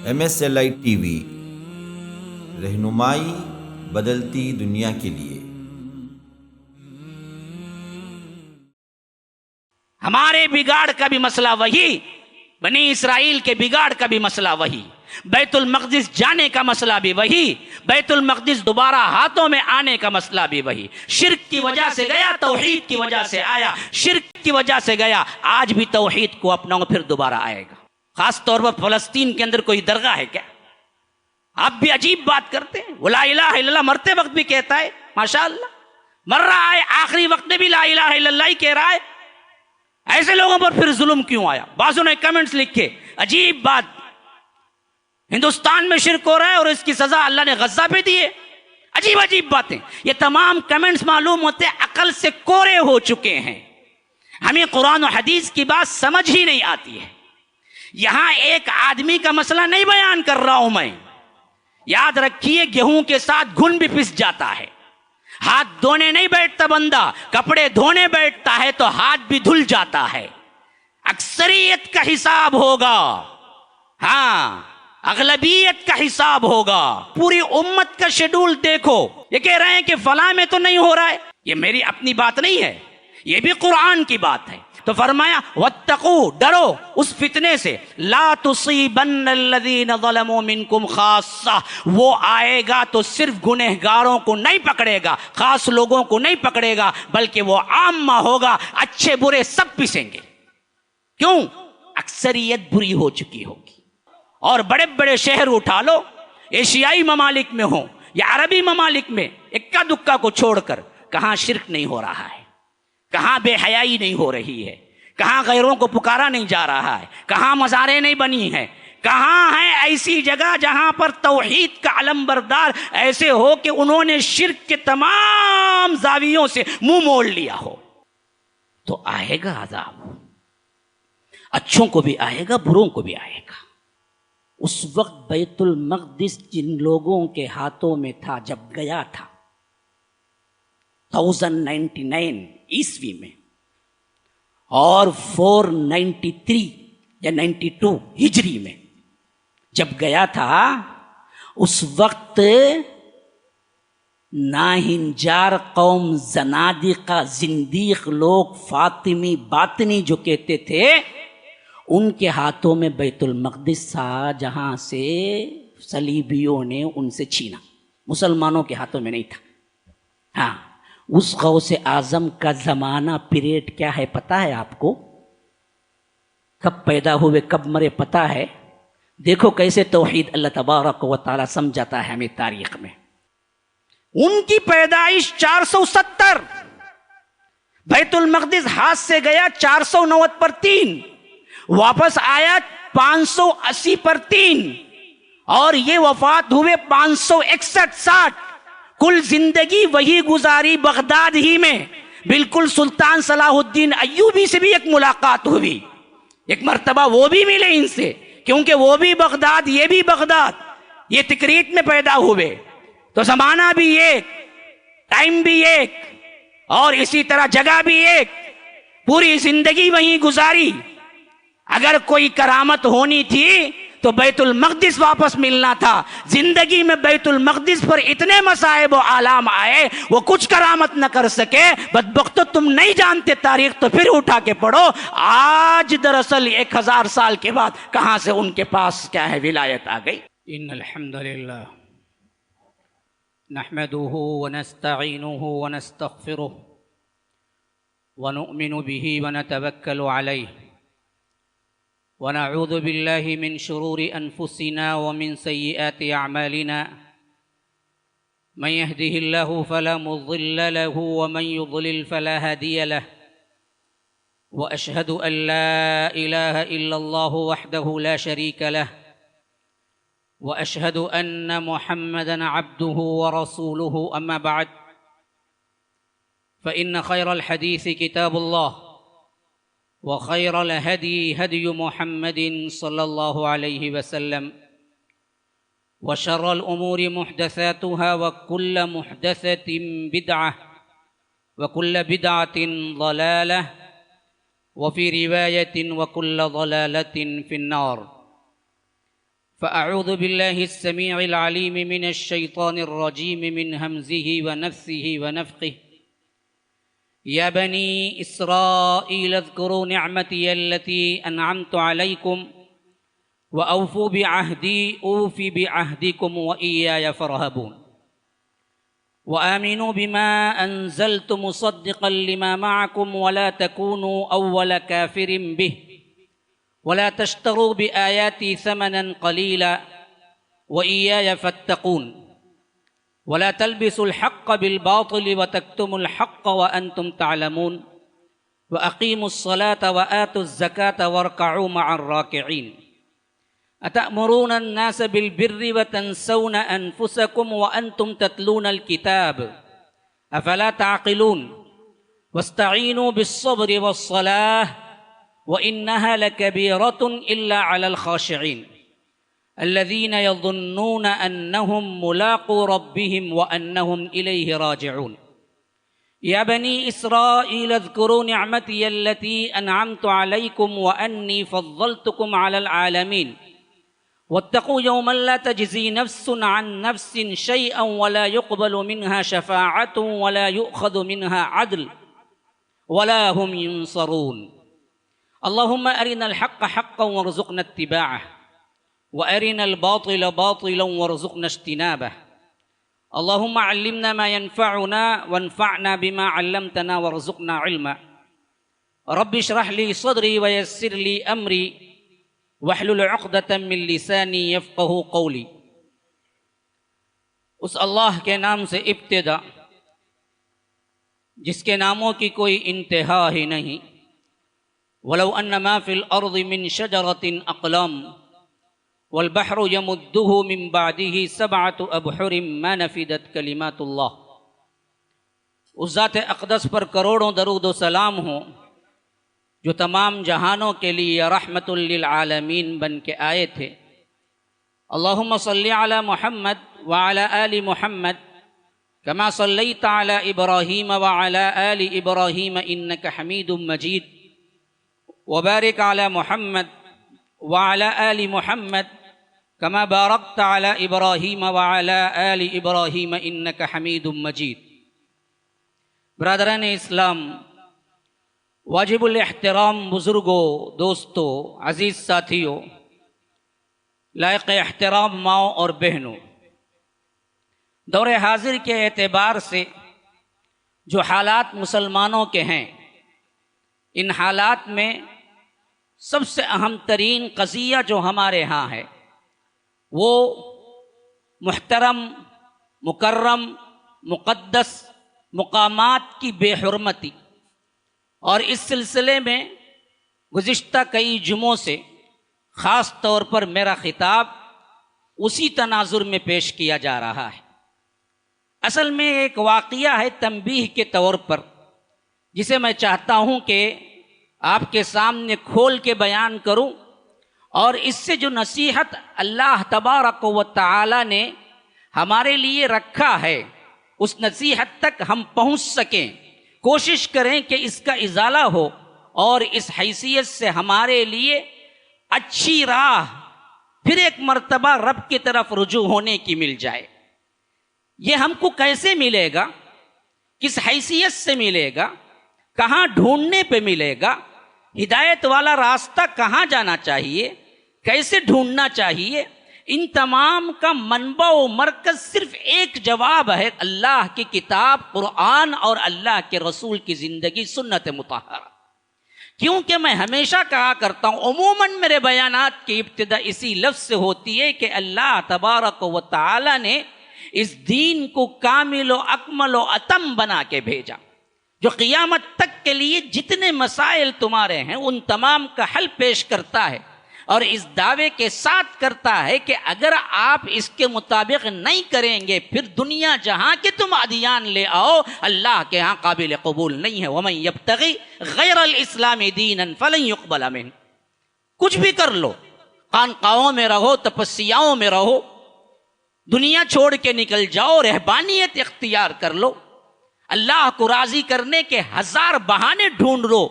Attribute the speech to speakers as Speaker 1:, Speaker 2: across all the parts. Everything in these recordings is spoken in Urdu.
Speaker 1: MSLI TV، رہنمائی بدلتی دنیا کے لیے۔
Speaker 2: ہمارے بگاڑ کا بھی مسئلہ وہی، بنی اسرائیل کے بگاڑ کا بھی مسئلہ وہی، بیت المقدس جانے کا مسئلہ بھی وہی، بیت المقدس دوبارہ ہاتھوں میں آنے کا مسئلہ بھی وہی۔ شرک کی وجہ سے گیا، توحید کی وجہ سے آیا، شرک کی وجہ سے گیا، آج بھی توحید کو اپناؤ پھر دوبارہ آئے گا۔ خاص طور پر فلسطین کے اندر کوئی درگاہ ہے کیا؟ آپ بھی عجیب بات کرتے ہیں، وہ لا الہ الا اللہ مرتے وقت بھی کہتا ہے، ماشاءاللہ مر رہا ہے آخری وقت میں بھی لا الہ الا اللہ ہی کہہ رہا ہے۔ ایسے لوگوں پر پھر ظلم کیوں آیا؟ بعضوں نے کمنٹس لکھے، عجیب بات، ہندوستان میں شرک ہو رہا ہے اور اس کی سزا اللہ نے غزہ پہ دی ہے۔ عجیب عجیب باتیں، یہ تمام کمنٹس معلوم ہوتے ہیں عقل سے کورے ہو چکے ہیں۔ ہمیں قرآن و حدیث کی بات سمجھ ہی نہیں آتی ہے۔ یہاں ایک آدمی کا مسئلہ نہیں بیان کر رہا ہوں میں، یاد رکھیے گیہوں کے ساتھ گھن بھی پس جاتا ہے۔ ہاتھ دھونے نہیں بیٹھتا بندہ، کپڑے دھونے بیٹھتا ہے تو ہاتھ بھی دھل جاتا ہے۔ اکثریت کا حساب ہوگا، ہاں اغلبیت کا حساب ہوگا۔ پوری امت کا شیڈول دیکھو، یہ کہہ رہے ہیں کہ فلاں میں تو نہیں ہو رہا ہے، یہ میری اپنی بات نہیں ہے، یہ بھی قرآن کی بات ہے۔ تو فرمایا واتقوا، ڈرو اس فتنے سے، لا تصیبن الذین ظلموا منکم خاصہ، وہ آئے گا تو صرف گنہگاروں کو نہیں پکڑے گا، خاص لوگوں کو نہیں پکڑے گا، بلکہ وہ عامہ ہوگا، اچھے برے سب پسیں گے۔ کیوں؟ اکثریت بری ہو چکی ہوگی۔ اور بڑے بڑے شہر اٹھا لو، ایشیائی ممالک میں ہوں یا عربی ممالک میں، اکا دکا کو چھوڑ کر کہاں شرک نہیں ہو رہا ہے، کہاں بے حیائی نہیں ہو رہی ہے، کہاں غیروں کو پکارا نہیں جا رہا ہے، کہاں مزاریں نہیں بنی ہیں، کہاں ہے ایسی جگہ جہاں پر توحید کا علم بردار ایسے ہو کہ انہوں نے شرک کے تمام زاویوں سے منہ موڑ لیا ہو۔ تو آئے گا عذاب، اچھوں کو بھی آئے گا، بروں کو بھی آئے گا۔ اس وقت بیت المقدس جن لوگوں کے ہاتھوں میں تھا جب گیا تھا 1099 عیسوی میں، اور 493 یا 92 ہجری میں جب گیا تھا، اس وقت ناہنجار قوم، زنادقہ، زندیق لوگ، فاطمی باطنی جو کہتے تھے، ان کے ہاتھوں میں بیت المقدس تھا، جہاں سے صلیبیوں نے ان سے چھینا، مسلمانوں کے ہاتھوں میں نہیں تھا۔ ہاں، اس غوث اعظم کا زمانہ پیریڈ کیا ہے پتہ ہے آپ کو؟ کب پیدا ہوئے کب مرے پتہ ہے؟ دیکھو کیسے توحید اللہ تبارک و تعالی سمجھاتا ہے ہمیں تاریخ میں۔ ان کی پیدائش 470، بیت المقدس ہاتھ سے گیا 490 پر 3، واپس آیا 580 پر 3، اور یہ وفات ہوئے 561-60۔ کل زندگی وہی گزاری بغداد ہی میں۔ بالکل سلطان صلاح الدین ایوبی سے بھی ایک ملاقات ہوئی، ایک مرتبہ وہ بھی ملے ان سے، کیونکہ وہ بھی بغداد، یہ بھی بغداد، یہ تکریت میں پیدا ہوئے، تو زمانہ بھی ایک، ٹائم بھی ایک، اور اسی طرح جگہ بھی ایک، پوری زندگی وہیں گزاری۔ اگر کوئی کرامت ہونی تھی تو بیت المقدس واپس ملنا تھا۔ زندگی میں بیت المقدس پر اتنے مصائب و آلام آئے، وہ کچھ کرامت نہ کر سکے۔ بدبختو، تم نہیں جانتے تاریخ تو پھر اٹھا کے پڑھو۔ آج دراصل 1000 سال کے بعد کہاں سے ان کے پاس کیا ہے، ولایت آ گئی۔
Speaker 3: ان الحمد للہ نحمده ونستعینه ونستغفره ونؤمن به ونتوکل علیہ ونعوذ بالله من شرور أنفسنا ومن سيئات أعمالنا، من يهده الله فلا مضل له ومن يضلل فلا هادي له، وأشهد أن لا إله إلا الله وحده لا شريك له، وأشهد أن محمدا عبده ورسوله، أما بعد، فإن خير الحديث كتاب الله، وخير الهدي هدي محمد صلى الله عليه وسلم، وشر الأمور محدثاتها، وكل محدثة بدعة، وكل بدعة ضلالة، وفي رواية وكل ضلالة في النار۔ فأعوذ بالله السميع العليم من الشيطان الرجيم من همزه ونفثه ونفخه يا بني إسرائيل اذكروا نعمتي التي أنعمت عليكم وأوفوا بعهدي أوف بعهدكم وإياي فارهبون وآمنوا بما أنزلت مصدقا لما معكم ولا تكونوا أول كافر به ولا تشتروا بآياتي ثمنا قليلا وإياي فاتقون ولا تلبسوا الحق بالباطل وتكتموا الحق وأنتم تعلمون وأقيموا الصلاة وآتوا الزكاة واركعوا مع الراكعين أتأمرون الناس بالبر وتنسون أنفسكم وأنتم تتلون الكتاب أفلا تعقلون واستعينوا بالصبر والصلاة وإنها لكبيرة إلا على الخاشعين الذين يظنون أنهم ملاقو ربهم وأنهم إليه راجعون يا بني إسرائيل اذكروا نعمتي التي أنعمت عليكم وأني فضلتكم على العالمين واتقوا يوما لا تجزي نفس عن نفس شيئا ولا يقبل منها شفاعة ولا يؤخذ منها عدل ولا هم ينصرون اللهم أرنا الحق حقا وارزقنا اتباعه وأرنا الباطل باطلا وارزقنا اجتنابه اللهم علمنا ما ينفعنا وانفعنا بما علمتنا وارزقنا علما رب اشرح لي صدري ويسر لي أمري واحلل عقدة من لساني يفقه قولي اس اللہ کے نام سے ابتدا جس کے ناموں کی کوئی انتہا ہی نہیں ولو ان ما فی الارض من شجرۃ اقلام والبحر يمده من بعده سبعة ابحر ما نفدت کلمات اللہ. اس ذات اقدس پر کروڑوں درود و سلام ہوں جو تمام جہانوں کے لیے رحمت للعالمین بن کے آئے تھے. اللہم صلی علی محمد وعلی آل محمد کما صلیت علی ابراہیم وعلی آل ابراہیم انک حمید مجید وبارک علی محمد وعلی آل محمد کما بارکت علی ابراہیم وعلی آل ابراہیم انک حمید مجید. برادران اسلام، واجب الاحترام بزرگوں، دوستوں، عزیز ساتھیوں، لائق احترام ماؤں اور بہنوں، دور حاضر کے اعتبار سے جو حالات مسلمانوں کے ہیں، ان حالات میں سب سے اہم ترین قضیہ جو ہمارے ہاں ہے وہ محترم، مکرم، مقدس مقامات کی بے حرمتی، اور اس سلسلے میں گزشتہ کئی جمعوں سے خاص طور پر میرا خطاب اسی تناظر میں پیش کیا جا رہا ہے. اصل میں ایک واقعہ ہے تنبیہ کے طور پر، جسے میں چاہتا ہوں کہ آپ کے سامنے کھول کے بیان کروں، اور اس سے جو نصیحت اللہ تبارک و تعالی نے ہمارے لیے رکھا ہے اس نصیحت تک ہم پہنچ سکیں، کوشش کریں کہ اس کا ازالہ ہو، اور اس حیثیت سے ہمارے لیے اچھی راہ پھر ایک مرتبہ رب کی طرف رجوع ہونے کی مل جائے. یہ ہم کو کیسے ملے گا؟ کس حیثیت سے ملے گا؟ کہاں ڈھونڈنے پہ ملے گا؟ ہدایت والا راستہ کہاں جانا چاہیے؟ کیسے ڈھونڈنا چاہیے؟ ان تمام کا منبع و مرکز صرف ایک جواب ہے، اللہ کی کتاب قرآن اور اللہ کے رسول کی زندگی سنت مطہرہ. کیونکہ میں ہمیشہ کہا کرتا ہوں، عموماً میرے بیانات کی ابتدا اسی لفظ سے ہوتی ہے کہ اللہ تبارک و تعالی نے اس دین کو کامل و اکمل و اتم بنا کے بھیجا، جو قیامت تک کے لیے جتنے مسائل تمہارے ہیں ان تمام کا حل پیش کرتا ہے، اور اس دعوے کے ساتھ کرتا ہے کہ اگر آپ اس کے مطابق نہیں کریں گے پھر دنیا جہاں کے تم ادیان لے آؤ، اللہ کے ہاں قابل قبول نہیں ہے. وَمَن يَبْتَغِ غَيْرَ الْإِسْلَامِ دِينًا فَلَن يُقْبَلَ مِنْهُ. کچھ بھی کر لو، خانقاہوں میں رہو، تپسیاؤں میں رہو، دنیا چھوڑ کے نکل جاؤ، رہبانیت اختیار کر لو، اللہ کو راضی کرنے کے ہزار بہانے ڈھونڈ لو،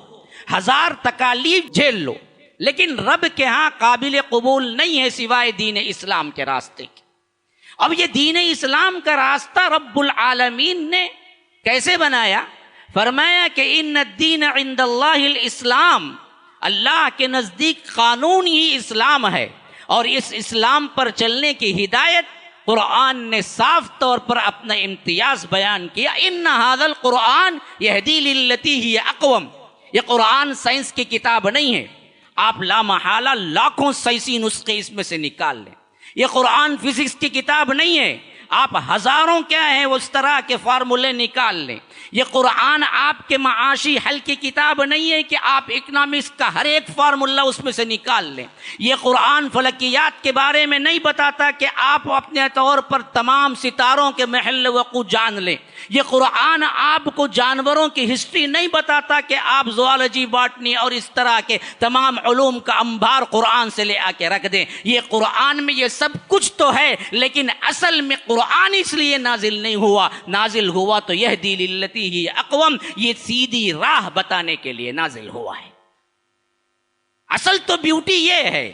Speaker 3: ہزار تکالیف جھیل لو،
Speaker 2: لیکن رب کے ہاں قابل قبول نہیں ہے سوائے دین اسلام کے راستے کے. اب یہ دین اسلام کا راستہ رب العالمین نے کیسے بنایا؟ فرمایا کہ ان الدین عند اللہ الاسلام، اللہ کے نزدیک قانون ہی اسلام ہے، اور اس اسلام پر چلنے کی ہدایت قرآن نے صاف طور پر اپنا امتیاز بیان کیا. ان ھذا القرآن یہدی للتی ہی اقوم. یہ قرآن سائنس کی کتاب نہیں ہے، آپ لامحالہ لاکھوں سائنسی نسخے اس میں سے نکال لیں. یہ قرآن فزکس کی کتاب نہیں ہے، آپ ہزاروں کیا ہیں اس طرح کے فارمولے نکال لیں. یہ قرآن آپ کے معاشی حل کی کتاب نہیں ہے کہ آپ اکنامکس کا ہر ایک فارمولہ اس میں سے نکال لیں. یہ قرآن فلکیات کے بارے میں نہیں بتاتا کہ آپ اپنے طور پر تمام ستاروں کے محل وقوع جان لیں. یہ قرآن آپ کو جانوروں کی ہسٹری نہیں بتاتا کہ آپ زوالوجی، باٹنی اور اس طرح کے تمام علوم کا انبار قرآن سے لے آ کے رکھ دیں. یہ قرآن میں یہ سب کچھ تو ہے، لیکن اصل میں قرآن اس لیے نازل نہیں ہوا، نازل ہوا تو یہدی للتی ہی اقوم، یہ سیدھی راہ بتانے کے لیے نازل ہوا ہے. اصل تو بیوٹی یہ ہے.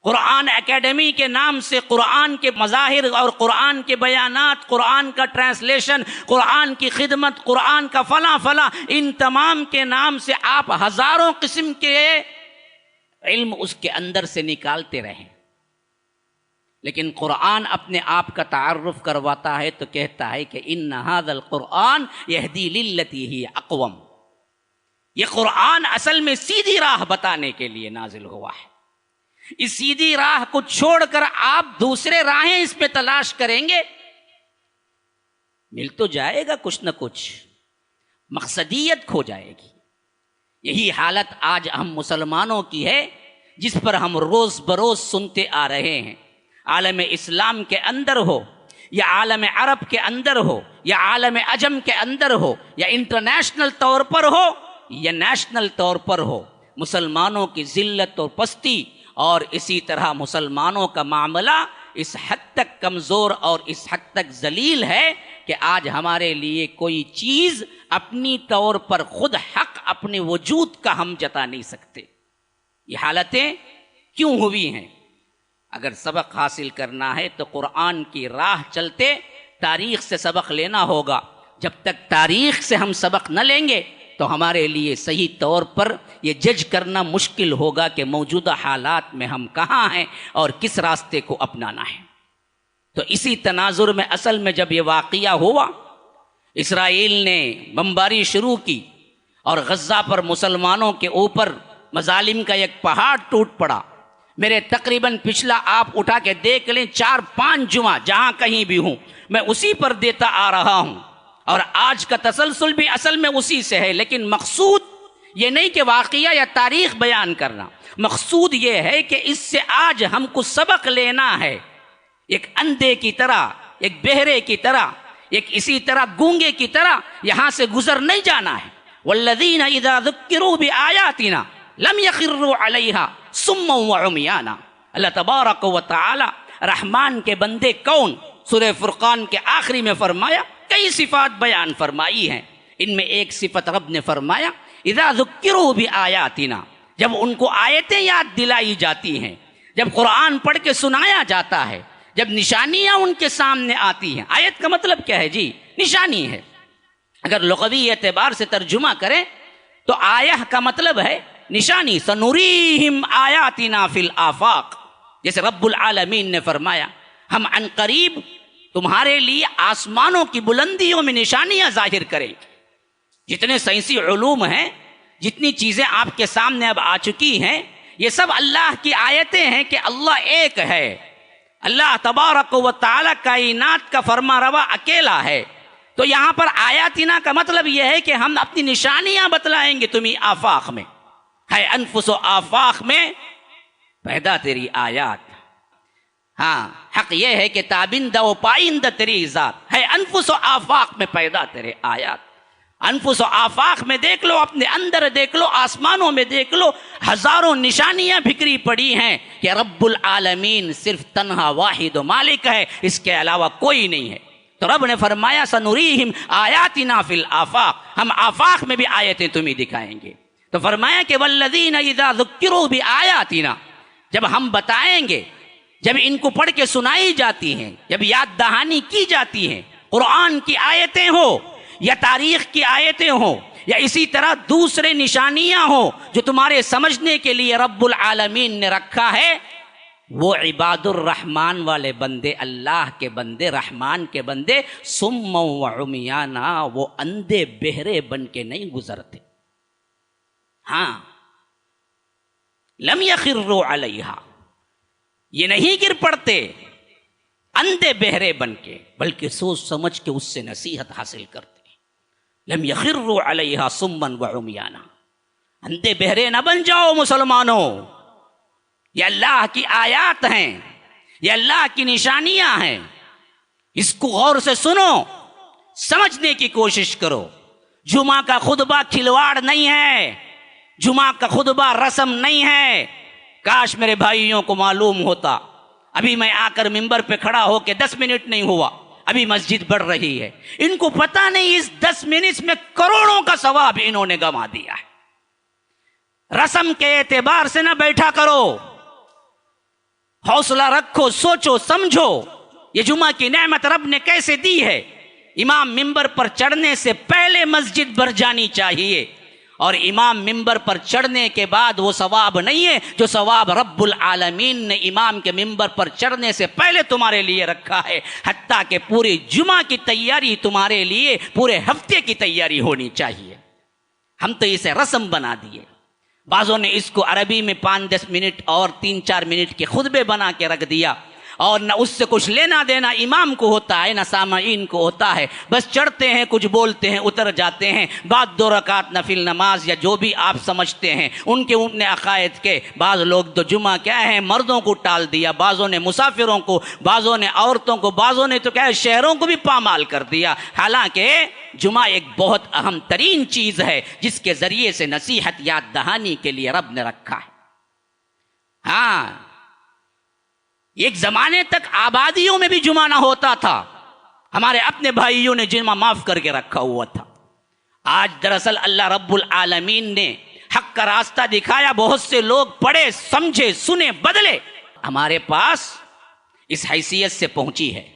Speaker 2: قرآن اکیڈمی کے نام سے قرآن کے مظاہر اور قرآن کے بیانات، قرآن کا ٹرانسلیشن، قرآن کی خدمت، قرآن کا فلاں فلاں، ان تمام کے نام سے آپ ہزاروں قسم کے علم اس کے اندر سے نکالتے رہیں. لیکن قرآن اپنے آپ کا تعارف کرواتا ہے تو کہتا ہے کہ ان ھذا القرآن یہدی للتی ہی اقوم. یہ قرآن اصل میں سیدھی راہ بتانے کے لیے نازل ہوا ہے. اس سیدھی راہ کو چھوڑ کر آپ دوسرے راہیں اس پہ تلاش کریں گے، مل تو جائے گا کچھ نہ کچھ، مقصدیت کھو جائے گی. یہی حالت آج ہم مسلمانوں کی ہے، جس پر ہم روز بروز سنتے آ رہے ہیں. عالم اسلام کے اندر ہو یا عالم عرب کے اندر ہو یا عالم عجم کے اندر ہو یا انٹرنیشنل طور پر ہو یا نیشنل طور پر ہو، مسلمانوں کی ذلت اور پستی اور اسی طرح مسلمانوں کا معاملہ اس حد تک کمزور اور اس حد تک ذلیل ہے کہ آج ہمارے لیے کوئی چیز اپنی طور پر خود حق اپنے وجود کا ہم جتا نہیں سکتے. یہ حالتیں کیوں ہوئی ہیں؟ اگر سبق حاصل کرنا ہے تو قرآن کی راہ چلتے تاریخ سے سبق لینا ہوگا. جب تک تاریخ سے ہم سبق نہ لیں گے تو ہمارے لیے صحیح طور پر یہ جج کرنا مشکل ہوگا کہ موجودہ حالات میں ہم کہاں ہیں اور کس راستے کو اپنانا ہے. تو اسی تناظر میں اصل میں جب یہ واقعہ ہوا، اسرائیل نے بمباری شروع کی اور غزہ پر مسلمانوں کے اوپر مظالم کا ایک پہاڑ ٹوٹ پڑا. میرے تقریباً پچھلا آپ اٹھا کے دیکھ لیں 4-5 جمعہ جہاں کہیں بھی ہوں میں اسی پر دیتا آ رہا ہوں، اور آج کا تسلسل بھی اصل میں اسی سے ہے. لیکن مقصود یہ نہیں کہ واقعہ یا تاریخ بیان کرنا، مقصود یہ ہے کہ اس سے آج ہم کو سبق لینا ہے. ایک اندھے کی طرح، ایک بہرے کی طرح، ایک اسی طرح گونگے کی طرح یہاں سے گزر نہیں جانا ہے. والذین اذا ذکروا بآیاتنا لم یخروا علیہا صما وعمیانا. اللہ تبارک و تعالی رحمان کے بندے کون؟ سورہ فرقان کے آخری میں فرمایا، کئی صفات بیان فرمائی ہیں، ان میں ایک صفت رب نے فرمایا اذا ذکروا بآیاتنا، جب ان کو آیتیں یاد دلائی جاتی ہیں، جب قرآن پڑھ کے سنایا جاتا ہے، جب نشانیاں ان کے سامنے آتی ہیں. آیت کا مطلب کیا ہے جی؟ نشانی ہے. اگر لغوی اعتبار سے ترجمہ کریں تو آیہ کا مطلب ہے نشانی. سنوریہم آیاتنا فی الآفاق، جیسے رب العالمین نے فرمایا ہم عن قریب تمہارے لیے آسمانوں کی بلندیوں میں نشانیاں ظاہر کریں. جتنے سائنسی علوم ہیں، جتنی چیزیں آپ کے سامنے اب آ چکی ہیں، یہ سب اللہ کی آیتیں ہیں کہ اللہ ایک ہے. اللہ تبارک و تعالی کائنات کا فرما روا اکیلا ہے. تو یہاں پر آیاتنا کا مطلب یہ ہے کہ ہم اپنی نشانیاں بتلائیں گے تمہیں آفاق میں. ہے انفس و آفاق میں پیدا تیری آیات. ہاں، حق یہ ہے کہ تابندہ و پائندہ تیری ذات ہے. انفس و آفاق میں پیدا تیرے آیات. انفس و آفاق میں دیکھ لو، اپنے اندر دیکھ لو، آسمانوں میں دیکھ لو، ہزاروں نشانیاں بکھری پڑی ہیں کہ رب العالمین صرف تنہا واحد و مالک ہے، اس کے علاوہ کوئی نہیں ہے. تو رب نے فرمایا سنوریہم آیاتنا فی الآفاق، ہم آفاق میں بھی آیتیں تمہیں دکھائیں گے. تو فرمایا کہ والذین اذا ذکروا بآیاتنا، جب ہم بتائیں گے، جب ان کو پڑھ کے سنائی جاتی ہیں، جب یاد دہانی کی جاتی ہیں، قرآن کی آیتیں ہو یا تاریخ کی آیتیں ہوں یا اسی طرح دوسرے نشانیاں ہوں جو تمہارے سمجھنے کے لیے رب العالمین نے رکھا ہے، وہ عباد الرحمن والے بندے، اللہ کے بندے، رحمان کے بندے، صم و عمیانا، وہ اندھے بہرے بن کے نہیں گزرتے. ہاں، لم یخروا علیہا، یہ نہیں گر پڑتے اندھے بہرے بن کے، بلکہ سوچ سمجھ کے اس سے نصیحت حاصل کرتے. لم یخروا علیہا صما و عمیانا، اندھے بہرے نہ بن جاؤ مسلمانوں. یہ اللہ کی آیات ہیں، یہ اللہ کی نشانیاں ہیں، اس کو غور سے سنو، سمجھنے کی کوشش کرو. جمعہ کا خطبہ کھلواڑ نہیں ہے، جمعہ کا خطبہ رسم نہیں ہے. کاش میرے بھائیوں کو معلوم ہوتا. ابھی میں آ کر ممبر پہ کھڑا ہو کے 10 منٹ نہیں ہوا، ابھی مسجد بڑھ رہی ہے. ان کو پتہ نہیں اس 10 منٹ میں کروڑوں کا ثواب انہوں نے گنوا دیا ہے. رسم کے اعتبار سے نہ بیٹھا کرو، حوصلہ رکھو، سوچو سمجھو یہ جمعہ کی نعمت رب نے کیسے دی ہے. امام ممبر پر چڑھنے سے پہلے مسجد بھر جانی چاہیے، اور امام ممبر پر چڑھنے کے بعد وہ ثواب نہیں ہے جو ثواب رب العالمین نے امام کے ممبر پر چڑھنے سے پہلے تمہارے لیے رکھا ہے. حتیٰ کہ پوری جمعہ کی تیاری تمہارے لیے پورے ہفتے کی تیاری ہونی چاہیے. ہم تو اسے رسم بنا دیے. بعضوں نے اس کو عربی میں 5-10 منٹ اور 3-4 منٹ کے خطبے بنا کے رکھ دیا، اور نہ اس سے کچھ لینا دینا امام کو ہوتا ہے نہ سامعین کو ہوتا ہے. بس چڑھتے ہیں، کچھ بولتے ہیں، اتر جاتے ہیں. بعد 2 رکعت نفل نماز یا جو بھی آپ سمجھتے ہیں ان کے اپنے عقائد کے. بعض لوگ تو جمعہ کیا ہے مردوں کو ٹال دیا، بعضوں نے مسافروں کو، بعضوں نے عورتوں کو، بعضوں نے تو کیا ہے شہروں کو بھی پامال کر دیا. حالانکہ جمعہ ایک بہت اہم ترین چیز ہے جس کے ذریعے سے نصیحت یاد دہانی کے لیے رب نے رکھا ہے. ہاں، ایک زمانے تک آبادیوں میں بھی جمعہ نہ ہوتا تھا، ہمارے اپنے بھائیوں نے جمعہ معاف کر کے رکھا ہوا تھا. آج دراصل اللہ رب العالمین نے حق کا راستہ دکھایا، بہت سے لوگ پڑھے، سمجھے، سنے، بدلے. ہمارے پاس اس حیثیت سے پہنچی ہے.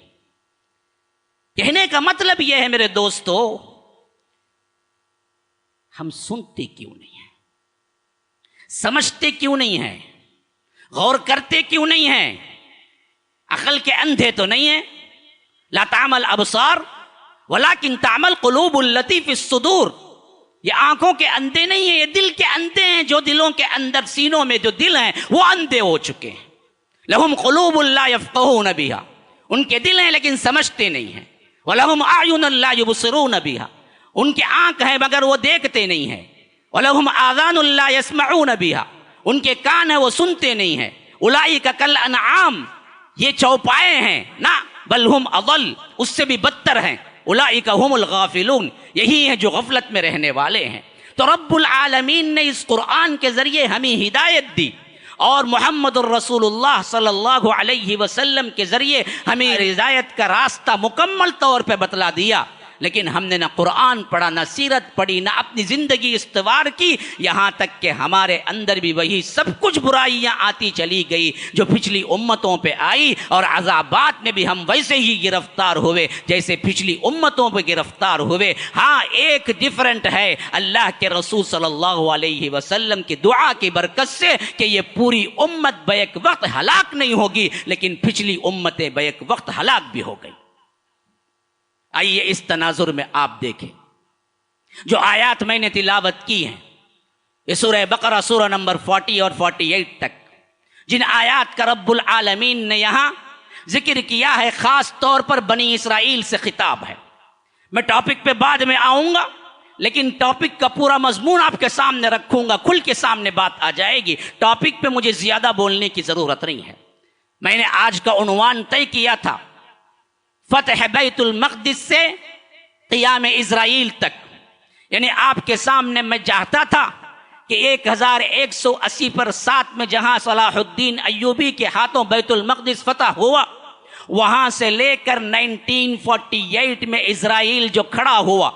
Speaker 2: کہنے کا مطلب یہ ہے میرے دوستو، ہم سنتے کیوں نہیں ہیں، سمجھتے کیوں نہیں ہیں، غور کرتے کیوں نہیں ہیں؟ عقل کے اندھے تو نہیں ہیں. لا تعمل ابصار ولکن تعمل قلوب التی فی الصدور. یہ آنکھوں کے اندھے نہیں ہیں، یہ دل کے اندھے ہیں. جو دلوں کے اندر، سینوں میں جو دل ہیں وہ اندھے ہو چکے ہیں. لہم قلوب لا یفقہون بہا، ان کے دل ہیں لیکن سمجھتے نہیں ہیں. وَلَهُمْ أَعْيُنٌ لَا يُبْصِرُونَ بِهَا، ان کے آنکھ ہیں مگر وہ دیکھتے نہیں ہیں. وَلَهُمْ آذَانٌ لَا يَسْمَعُونَ بِهَا، ان کے کان ہیں وہ سنتے نہیں ہیں. أُولَئِكَ كَالْأَنْعَامِ، یہ چوپائے ہیں، نہ بل ہم اضل، اس سے بھی بدتر ہیں. أُولَئِكَ هُمُ الْغَافِلُونَ، یہی ہیں جو غفلت میں رہنے والے ہیں. تو رب العالمین نے اس قرآن کے ذریعے ہمیں ہدایت دی، اور محمد الرسول اللہ صلی اللہ علیہ وسلم کے ذریعے ہمیں ہدایت کا راستہ مکمل طور پہ بتلا دیا. لیکن ہم نے نہ قرآن پڑھا، نہ سیرت پڑھی، نہ اپنی زندگی استوار کی. یہاں تک کہ ہمارے اندر بھی وہی سب کچھ برائیاں آتی چلی گئی جو پچھلی امتوں پہ آئی، اور عذابات میں بھی ہم ویسے ہی گرفتار ہوئے جیسے پچھلی امتوں پہ گرفتار ہوئے. ہاں، ایک ڈیفرنٹ ہے اللہ کے رسول صلی اللہ علیہ وسلم کی دعا کی برکت سے کہ یہ پوری امت بیک وقت ہلاک نہیں ہوگی، لیکن پچھلی امتیں بیک وقت ہلاک بھی ہو گئی. آئیے اس تناظر میں آپ دیکھیں جو آیات میں نے تلاوت کی ہیں. یہ سورہ بقرہ سورہ نمبر 40 اور 48 تک جن آیات کا رب العالمین نے یہاں ذکر کیا ہے، خاص طور پر بنی اسرائیل سے خطاب ہے. میں ٹاپک پہ بعد میں آؤں گا، لیکن ٹاپک کا پورا مضمون آپ کے سامنے رکھوں گا، کھل کے سامنے بات آ جائے گی. ٹاپک پہ مجھے زیادہ بولنے کی ضرورت نہیں ہے. میں نے آج کا عنوان طے کیا تھا فتح بیت المقدس سے قیام اسرائیل تک. یعنی آپ کے سامنے میں چاہتا تھا کہ 1180 پر 7 میں جہاں صلاح الدین ایوبی کے ہاتھوں بیت المقدس فتح ہوا، وہاں سے لے کر 1948 میں اسرائیل جو کھڑا ہوا،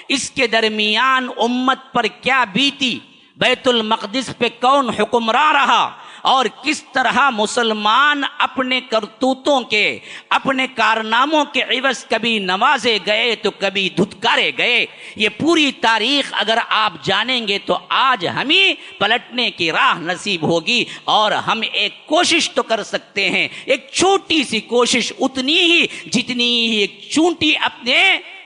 Speaker 2: اس کے درمیان امت پر کیا بیتی، بیت المقدس پہ کون حکمراں رہا اور کس طرح مسلمان اپنے کرتوتوں کے، اپنے کارناموں کے عوض کبھی نوازے گئے تو کبھی دھتکارے گئے، یہ پوری تاریخ اگر آپ جانیں گے تو آج ہمیں پلٹنے کی راہ نصیب ہوگی، اور ہم ایک کوشش تو کر سکتے ہیں، ایک چھوٹی سی کوشش، اتنی ہی جتنی ایک چونٹی اپنے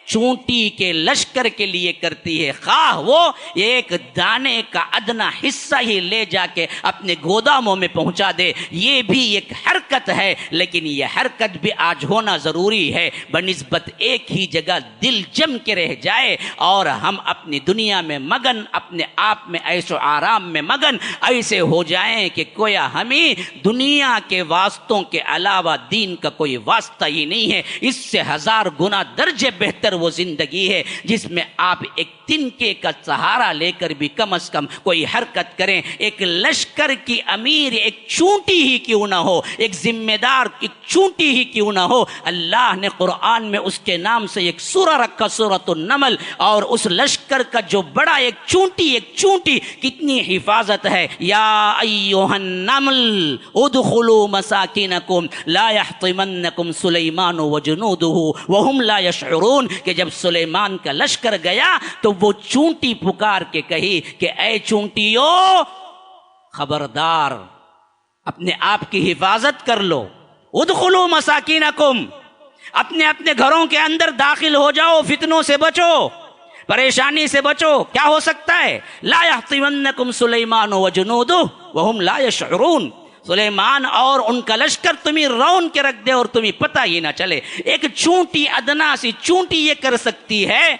Speaker 2: چونٹی کے لشکر کے لیے کرتی ہے، خواہ وہ ایک دانے کا ادنا حصہ ہی لے جا کے اپنے گوداموں میں پہنچا دے، یہ بھی ایک حرکت ہے، لیکن یہ حرکت بھی آج ہونا ضروری ہے بنسبت ایک ہی جگہ دل جم کے رہ جائے اور ہم اپنی دنیا میں مگن، اپنے آپ میں عیش و آرام میں مگن ایسے ہو جائیں کہ گویا ہمیں دنیا کے واسطوں کے علاوہ دین کا کوئی واسطہ ہی نہیں ہے۔ اس سے 1000 گنا درجے بہتر وہ زندگی ہے جس میں آپ ایک تنکے کا سہارا لے کر بھی کم از کم کوئی حرکت کریں، ایک لشکر کی امیر ایک چونٹی ہی کیوں نہ ہو، ایک ذمہ دار ایک چونٹی ہی کیوں نہ ہو۔ اللہ نے قرآن میں اس کے نام سے ایک سورہ رکھا، سورۃ النمل، اور اس لشکر کا جو بڑا ایک چونٹی کتنی حفاظت ہے۔ یا ایھا النمل ادخلوا مساکنکم لا یحطمنکم سلیمان وجنودہ وہم لا یشعرون، کہ جب سلیمان کا لشکر گیا تو وہ چونٹی پکار کے کہی کہ اے چونٹیو خبردار، اپنے آپ کی حفاظت کر لو، ادخلوا مساکنکم، اپنے گھروں کے اندر داخل ہو جاؤ، فتنوں سے بچو، پریشانی سے بچو۔ کیا ہو سکتا ہے؟ لا یحطمنکم سلیمان وجنودہ وہم لا یشعرون، سلیمان اور ان کا لشکر تمہیں رون کے رکھ دے اور تمہیں پتہ ہی نہ چلے۔ ایک چونٹی، ادنا سی چونٹی یہ کر سکتی ہے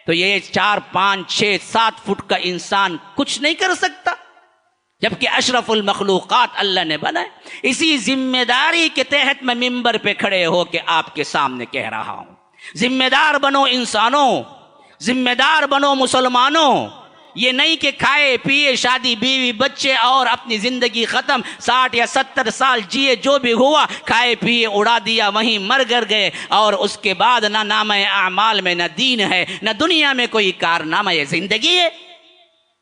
Speaker 2: تو یہ 4 5 6 7 فٹ کا انسان کچھ نہیں کر سکتا، جبکہ اشرف المخلوقات اللہ نے بنائے۔ اسی ذمہ داری کے تحت میں ممبر پہ کھڑے ہو کے آپ کے سامنے کہہ رہا ہوں، ذمہ دار بنو انسانوں، ذمہ دار بنو مسلمانوں۔ یہ نہیں کہ کھائے پیے، شادی بیوی بچے اور اپنی زندگی ختم، 60 یا 70 سال جیے، جو بھی ہوا کھائے پیے اڑا دیا، وہیں مر گر گئے، اور اس کے بعد نہ نامہ اعمال میں نہ دین ہے نہ دنیا میں کوئی کارنامہ۔ یہ زندگی ہے؟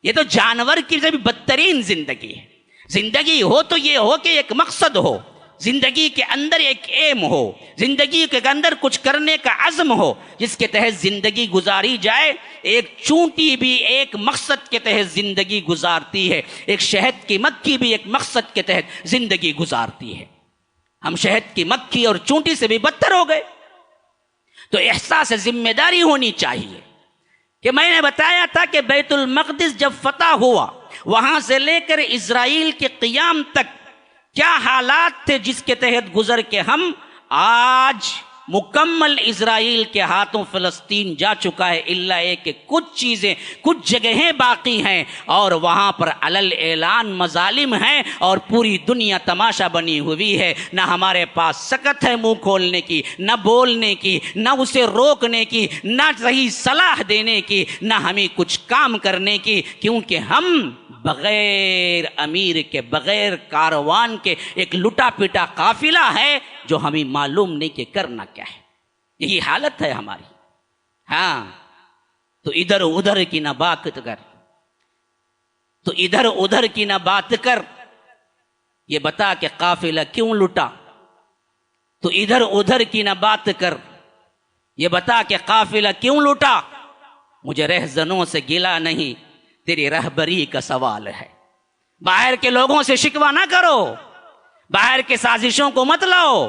Speaker 2: یہ تو جانور کی سے بھی بدترین زندگی ہے۔ زندگی ہو تو یہ ہو کہ ایک مقصد ہو، زندگی کے اندر ایک ایم ہو، زندگی کے اندر کچھ کرنے کا عزم ہو جس کے تحت زندگی گزاری جائے۔ ایک چونٹی بھی ایک مقصد کے تحت زندگی گزارتی ہے، ایک شہد کی مکھی بھی ایک مقصد کے تحت زندگی گزارتی ہے۔ ہم شہد کی مکھی اور چونٹی سے بھی بدتر ہو گئے۔ تو احساس ذمہ داری ہونی چاہیے کہ میں نے بتایا تھا کہ بیت المقدس جب فتح ہوا، وہاں سے لے کر اسرائیل کے قیام تک کیا حالات تھے جس کے تحت گزر کے ہم آج مکمل اسرائیل کے ہاتھوں فلسطین جا چکا ہے، الا ایک کہ کچھ چیزیں، کچھ جگہیں باقی ہیں اور وہاں پر علل اعلان مظالم ہیں اور پوری دنیا تماشا بنی ہوئی ہے۔ نہ ہمارے پاس سکت ہے منہ کھولنے کی، نہ بولنے کی، نہ اسے روکنے کی، نہ صحیح صلاح دینے کی، نہ ہمیں کچھ کام کرنے کی، کیونکہ ہم بغیر امیر کے، بغیر کاروان کے ایک لٹا پٹا قافلہ ہے جو ہمیں معلوم نہیں کہ کرنا کیا ہے۔ یہی حالت ہے ہماری۔ ہاں تو ادھر ادھر کی نہ بات کر، تو ادھر ادھر کی نہ بات کر، یہ بتا کہ قافلہ کیوں لٹا۔ تو ادھر ادھر کی نہ بات کر، یہ بتا کہ قافلہ کیوں لٹا۔ مجھے رہزنوں سے گلا نہیں، تیری رہبری کا سوال ہے۔ باہر کے لوگوں سے شکوہ نہ کرو، باہر کے سازشوں کو مت لاؤ،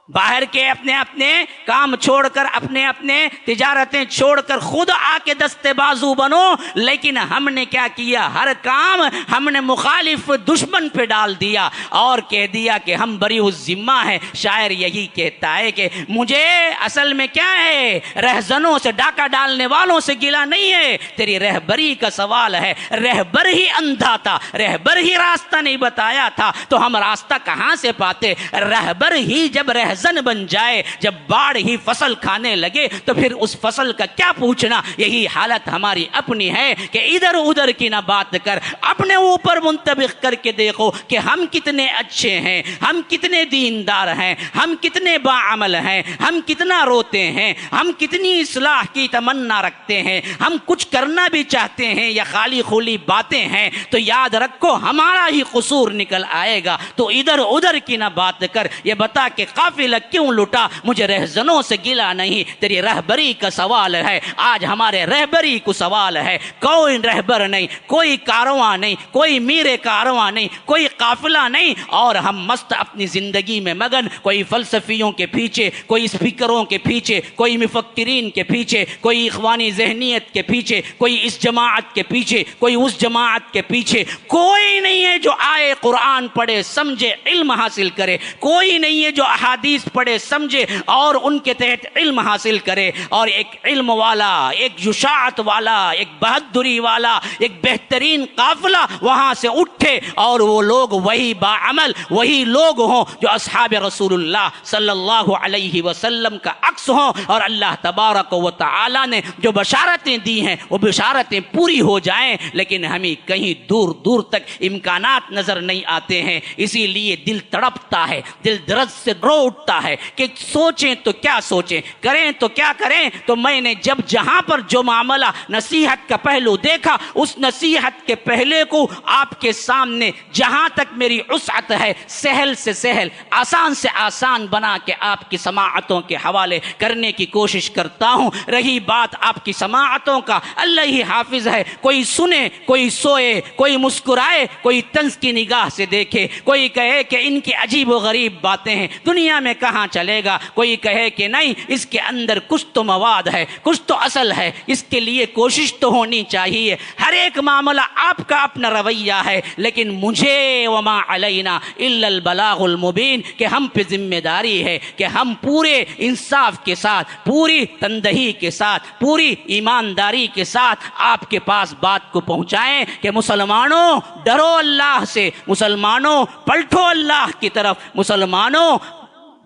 Speaker 2: باہر کے اپنے کام چھوڑ کر، اپنے تجارتیں چھوڑ کر خود آ کے دستے بازو بنو۔ لیکن ہم نے کیا کیا؟ ہر کام ہم نے مخالف دشمن پہ ڈال دیا اور کہہ دیا کہ ہم بری الذمہ ہیں۔ شاعر یہی کہتا ہے کہ مجھے اصل میں کیا ہے، رہزنوں سے، ڈاکہ ڈالنے والوں سے گلا نہیں ہے، تیری رہبری کا سوال ہے۔ رہبر ہی اندھا تھا، رہبر ہی راستہ نہیں بتایا تھا تو ہم راستہ کہاں سے پاتے؟ رہبر ہی جب رہزن رہزن بن جائے، جب باڑ ہی فصل کھانے لگے تو پھر اس فصل کا کیا پوچھنا۔ یہی حالت ہماری اپنی ہے کہ ادھر ادھر کی نہ بات کر، اپنے اوپر منطبق کر کے دیکھو کہ ہم کتنے اچھے ہیں، ہم کتنے دیندار ہیں، ہم کتنے باعمل ہیں، ہم کتنا روتے ہیں، ہم کتنی اصلاح کی تمنا رکھتے ہیں، ہم کچھ کرنا بھی چاہتے ہیں یا خالی خولی باتیں ہیں، تو یاد رکھو ہمارا ہی قصور نکل آئے گا۔ تو ادھر ادھر کی نہ بات کر، یہ بتا کہ قافلہ کیوں لٹا، مجھے رہزنوں سے گلا نہیں، تیری رہبری کا سوال ہے۔ آج ہمارے رہبری کو سوال ہے، کوئی رہبر نہیں، کوئی کارواں نہیں، کوئی میر کارواں نہیں، کوئی قافلہ نہیں، اور ہم مست اپنی زندگی میں مگن، کوئی فلسفیوں کے پیچھے، کوئی اسپیکروں کے پیچھے، کوئی مفکرین کے پیچھے، کوئی اخوانی ذہنیت کے پیچھے، کوئی اس جماعت کے پیچھے، کوئی اس جماعت کے پیچھے۔ کوئی نہیں ہے جو آئے قرآن پڑھے سمجھے علم حاصل کرے، کوئی نہیں ہے جو احادیث پڑھے سمجھے اور ان کے تحت علم حاصل کرے، اور ایک علم والا، ایک جشاعت والا، ایک بہادری والا، ایک بہترین قافلہ وہاں سے اٹھے، اور وہ لوگ وہی باعمل، وہی لوگ ہوں جو اصحاب رسول اللہ صلی اللہ علیہ وسلم کا عکس ہوں، اور اللہ تبارک و تعالی نے جو بشارتیں دی ہیں وہ بشارتیں پوری ہو جائیں، لیکن ہمیں کہیں دور دور تک امکانات نظر نہیں آتے ہیں۔ اسی لیے دل تڑپتا ہے، دل درد سے رو اٹھتا ہے کہ سوچیں تو کیا سوچیں، کریں تو کیا کریں۔ تو میں نے جب جہاں پر جو معاملہ نصیحت کا پہلو دیکھا، اس نصیحت کے پہلے کو آپ کے سامنے جہاں تک میری وسعت ہے سہل سے سہل، آسان سے آسان بنا کے آپ کی سماعتوں کے حوالے کرنے کی کوشش کرتا ہوں۔ رہی بات آپ کی سماعتوں کا، اللہ ہی حافظ ہے، کوئی سنے، کوئی سوئے، کوئی مسکرائے، کوئی طنز کی نگاہ سے دیکھے، کوئی کہے کہ ان کی عجیب و غریب باتیں ہیں، دنیا میں کہاں چلے گا، کوئی کہے کہ نہیں اس کے اندر کچھ تو مواد ہے، کچھ تو اصل ہے، اس کے لیے کوشش تو ہونی چاہیے۔ ہر ایک معاملہ آپ کا اپنا رویہ ہے، لیکن مجھے وما علینا الا البلاغ المبین کہ ہم پہ ذمہ داری ہے کہ ہم پورے انصاف کے ساتھ، پوری تندہی کے ساتھ، پوری ایمانداری کے ساتھ آپ کے پاس بات کو پہنچائیں کہ مسلمانوں ڈرو اللہ سے، مسلمانوں پلٹو اللہ کی طرف، مسلمانوں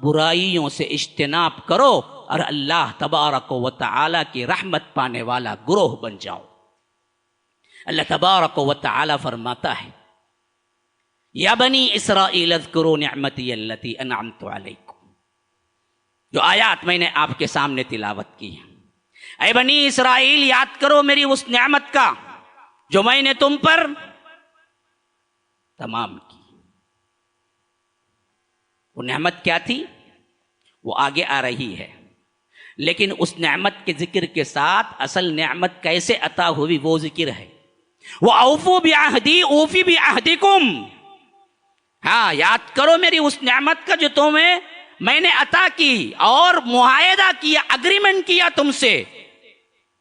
Speaker 2: برائیوں سے اجتناب کرو اور اللہ تبارک و تعالی کی رحمت پانے والا گروہ بن جاؤ۔ اللہ تبارک و تعالی فرماتا ہے یا بنی اسرائیل اذکروا نعمتی التی انعمت علیکم، جو آیات میں نے آپ کے سامنے تلاوت کی ہے۔ اے بنی اسرائیل یاد کرو میری اس نعمت کا جو میں نے تم پر تمام کی۔ وہ نعمت کیا تھی وہ آگے آ رہی ہے، لیکن اس نعمت کے ذکر کے ساتھ اصل نعمت کیسے عطا ہوئی وہ ذکر ہے۔ وَأَوْفُوا بِعَهْدِي أُوفِ بِعَهْدِكُمْ، ہاں یاد کرو میری اس نعمت کا جو تمہیں میں نے عطا کی، اور معاہدہ کیا، اگریمنٹ کیا تم سے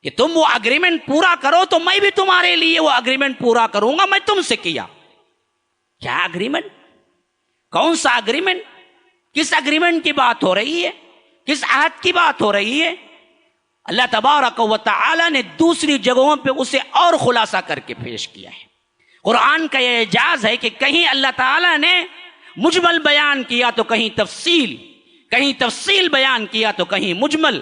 Speaker 2: کہ تم وہ اگریمنٹ پورا کرو تو میں بھی تمہارے لیے وہ اگریمنٹ پورا کروں گا۔ میں تم سے کیا کیا اگریمنٹ؟ کون سا اگریمنٹ؟ کس اگریمنٹ کی بات ہو رہی ہے؟ کس عہد کی بات ہو رہی ہے؟ اللہ تبارک و تعالی نے دوسری جگہوں پہ اسے اور خلاصہ کر کے پیش کیا ہے۔ قرآن کا یہ اعجاز ہے کہ کہیں اللہ تعالی نے مجمل بیان کیا تو کہیں تفصیل بیان کیا تو کہیں مجمل،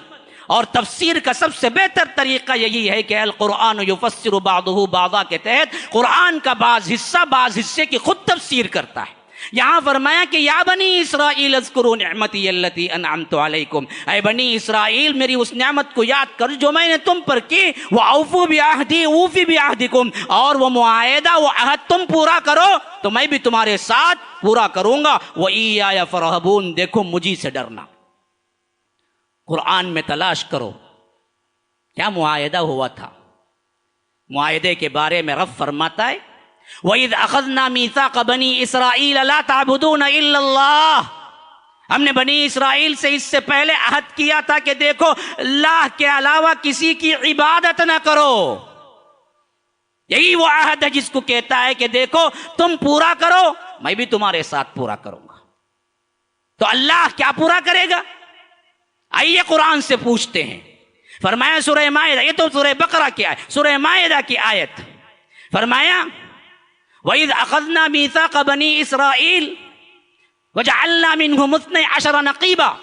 Speaker 2: اور تفسیر کا سب سے بہتر طریقہ یہی ہے کہ القرآن یفسر بعضہ بعضا کے تحت قرآن کا بعض حصہ بعض حصے کی خود تفسیر کرتا ہے۔ یہاں فرمایا کہ یا بنی اسرائیل اذکروا نعمتی التی انعمت علیکم، اے بنی اسرائیل میری اس نعمت کو یاد کر جو میں نے تم پر کی۔ وَأَوْفُوا بِعَهْدِي أُوفِ بِعَهْدِكُمْ، اور وہ معاہدہ، وہ عہد تم پورا کرو تو میں بھی تمہارے ساتھ پورا کروں گا۔ وَإِيَّايَ فَارْهَبُونِ، دیکھو مجھی سے ڈرنا۔ قرآن میں تلاش کرو کیا معاہدہ ہوا تھا۔ معاہدے کے بارے میں رب فرماتا ہے وَإِذْ أَخَذْنَا مِيثَاقَ بَنِي إِسْرَائِيلَ لَا تَعْبُدُونَ إِلَّا اللَّهَ، ہم نے بنی اسرائیل سے اس سے پہلے عہد کیا تھا کہ دیکھو اللہ کے علاوہ کسی کی عبادت نہ کرو۔ یہی وہ عہد ہے جس کو کہتا ہے کہ دیکھو تم پورا کرو میں بھی تمہارے ساتھ پورا کروں گا۔ تو اللہ کیا پورا کرے گا؟ آئیے قرآن سے پوچھتے ہیں۔ فرمایا سورہ مائدہ، یہ تو سورہ بقرہ کی آیت، سورہ مائدہ کی آیت، فرمایا وَإِذْ أَخَذْنَا مِيثَاقَ بَنِي إِسْرَائِيلَ، وجعلنا منهم 12 نقيبا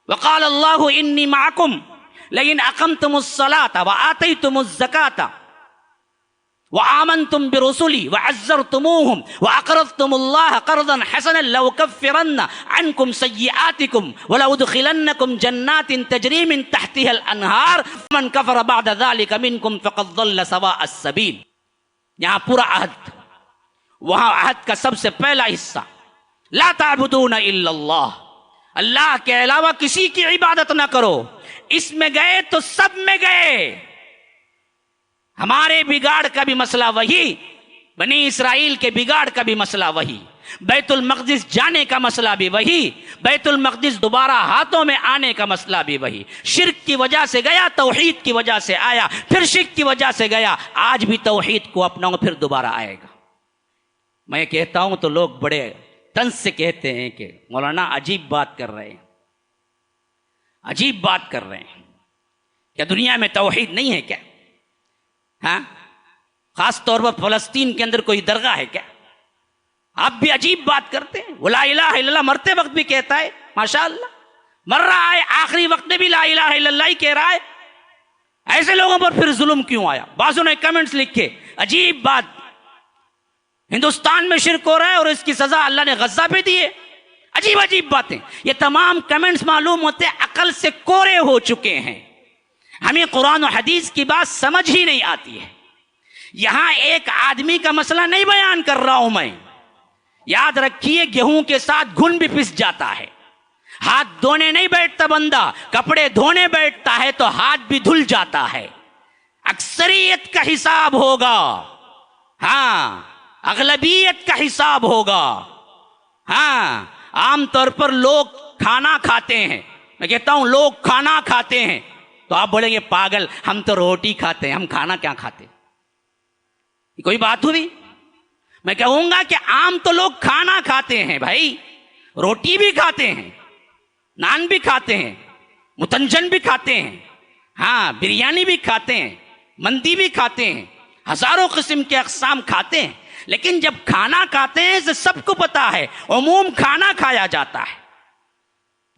Speaker 2: وقال الله إني معكم لئن أقمتم الصلاة وآتيتم الزكاة وآمنتم برسلي وعزرتموهم وأقرضتم الله قرضا حسنا لأكفرن عنكم سيئاتكم ولأدخلنكم جنات تجري من تحتها الأنهار من كفر بعد ذلك منكم فقد ضل سواء السبيل. یہاں پورا عہد، وہاں عہد کا سب سے پہلا حصہ لا تعبدون الا اللہ، اللہ کے علاوہ کسی کی عبادت نہ کرو. اس میں گئے تو سب میں گئے. ہمارے بگاڑ کا بھی مسئلہ وہی، بنی اسرائیل کے بگاڑ کا بھی مسئلہ وہی، بیت المقدس جانے کا مسئلہ بھی وہی، بیت المقدس دوبارہ ہاتھوں میں آنے کا مسئلہ بھی وہی. شرک کی وجہ سے گیا، توحید کی وجہ سے آیا، پھر شرک کی وجہ سے گیا، آج بھی توحید کو اپناؤ پھر دوبارہ آئے گا. میں کہتا ہوں تو لوگ بڑے طنز سے کہتے ہیں کہ مولانا عجیب بات کر رہے ہیں، عجیب بات کر رہے ہیں. کیا دنیا میں توحید نہیں ہے کیا؟ ہاں، خاص طور پر فلسطین کے اندر کوئی درگاہ ہے کیا؟ آپ بھی عجیب بات کرتے ہیں. وہ لا الہ الا اللہ مرتے وقت بھی کہتا ہے، ماشاءاللہ مر رہا ہے آخری وقت میں بھی لا الہ الا اللہ ہی کہہ رہا ہے. ایسے لوگوں پر پھر ظلم کیوں آیا؟ بعضوں نے کمنٹس لکھے عجیب بات، ہندوستان میں شرک ہو رہا ہے اور اس کی سزا اللہ نے غزہ پہ دی ہے. عجیب عجیب باتیں. یہ تمام کمنٹس معلوم ہوتے عقل سے کورے ہو چکے ہیں. ہمیں قرآن و حدیث کی بات سمجھ ہی نہیں آتی ہے. یہاں ایک آدمی کا مسئلہ نہیں بیان کر رہا ہوں میں. یاد رکھیے گیہوں کے ساتھ گھن بھی پس جاتا ہے. ہاتھ دھونے نہیں بیٹھتا بندہ، کپڑے دھونے بیٹھتا ہے تو ہاتھ بھی دھل جاتا ہے. اکثریت کا حساب ہوگا، ہاں اغلبیت کا حساب ہوگا. ہاں عام طور پر لوگ کھانا کھاتے ہیں، میں کہتا ہوں لوگ کھانا کھاتے ہیں تو آپ بولیں گے پاگل ہم تو روٹی کھاتے ہیں، ہم کھانا کیا کھاتے؟ یہ کوئی بات ہوئی؟ میں کہوں گا کہ عام تو لوگ کھانا کھاتے ہیں بھائی، روٹی بھی کھاتے ہیں، نان بھی کھاتے ہیں، متنجن بھی کھاتے ہیں، ہاں بریانی بھی کھاتے ہیں، مندی بھی کھاتے ہیں، ہزاروں قسم کے اقسام کھاتے ہیں. لیکن جب کھانا کھاتے ہیں تو سب کو پتا ہے عموم کھانا کھایا جاتا ہے.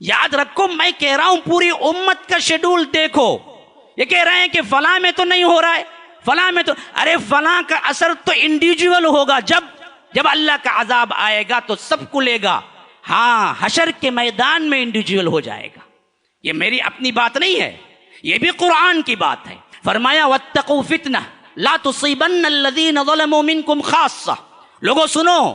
Speaker 2: یاد رکھو میں کہہ رہا ہوں پوری امت کا شیڈول دیکھو. یہ کہہ رہے ہیں کہ فلاں میں تو نہیں ہو رہا ہے، فلاں میں تو، ارے فلاں کا اثر تو انڈیویجول ہوگا. جب اللہ کا عذاب آئے گا تو سب کو لے گا. ہاں حشر کے میدان میں انڈیویجول ہو جائے گا. یہ میری اپنی بات نہیں ہے، یہ بھی قرآن کی بات ہے. فرمایا واتقوا فتنہ لا تصیبن الذین ظلموا منکم خاصہ. لوگوں سنو،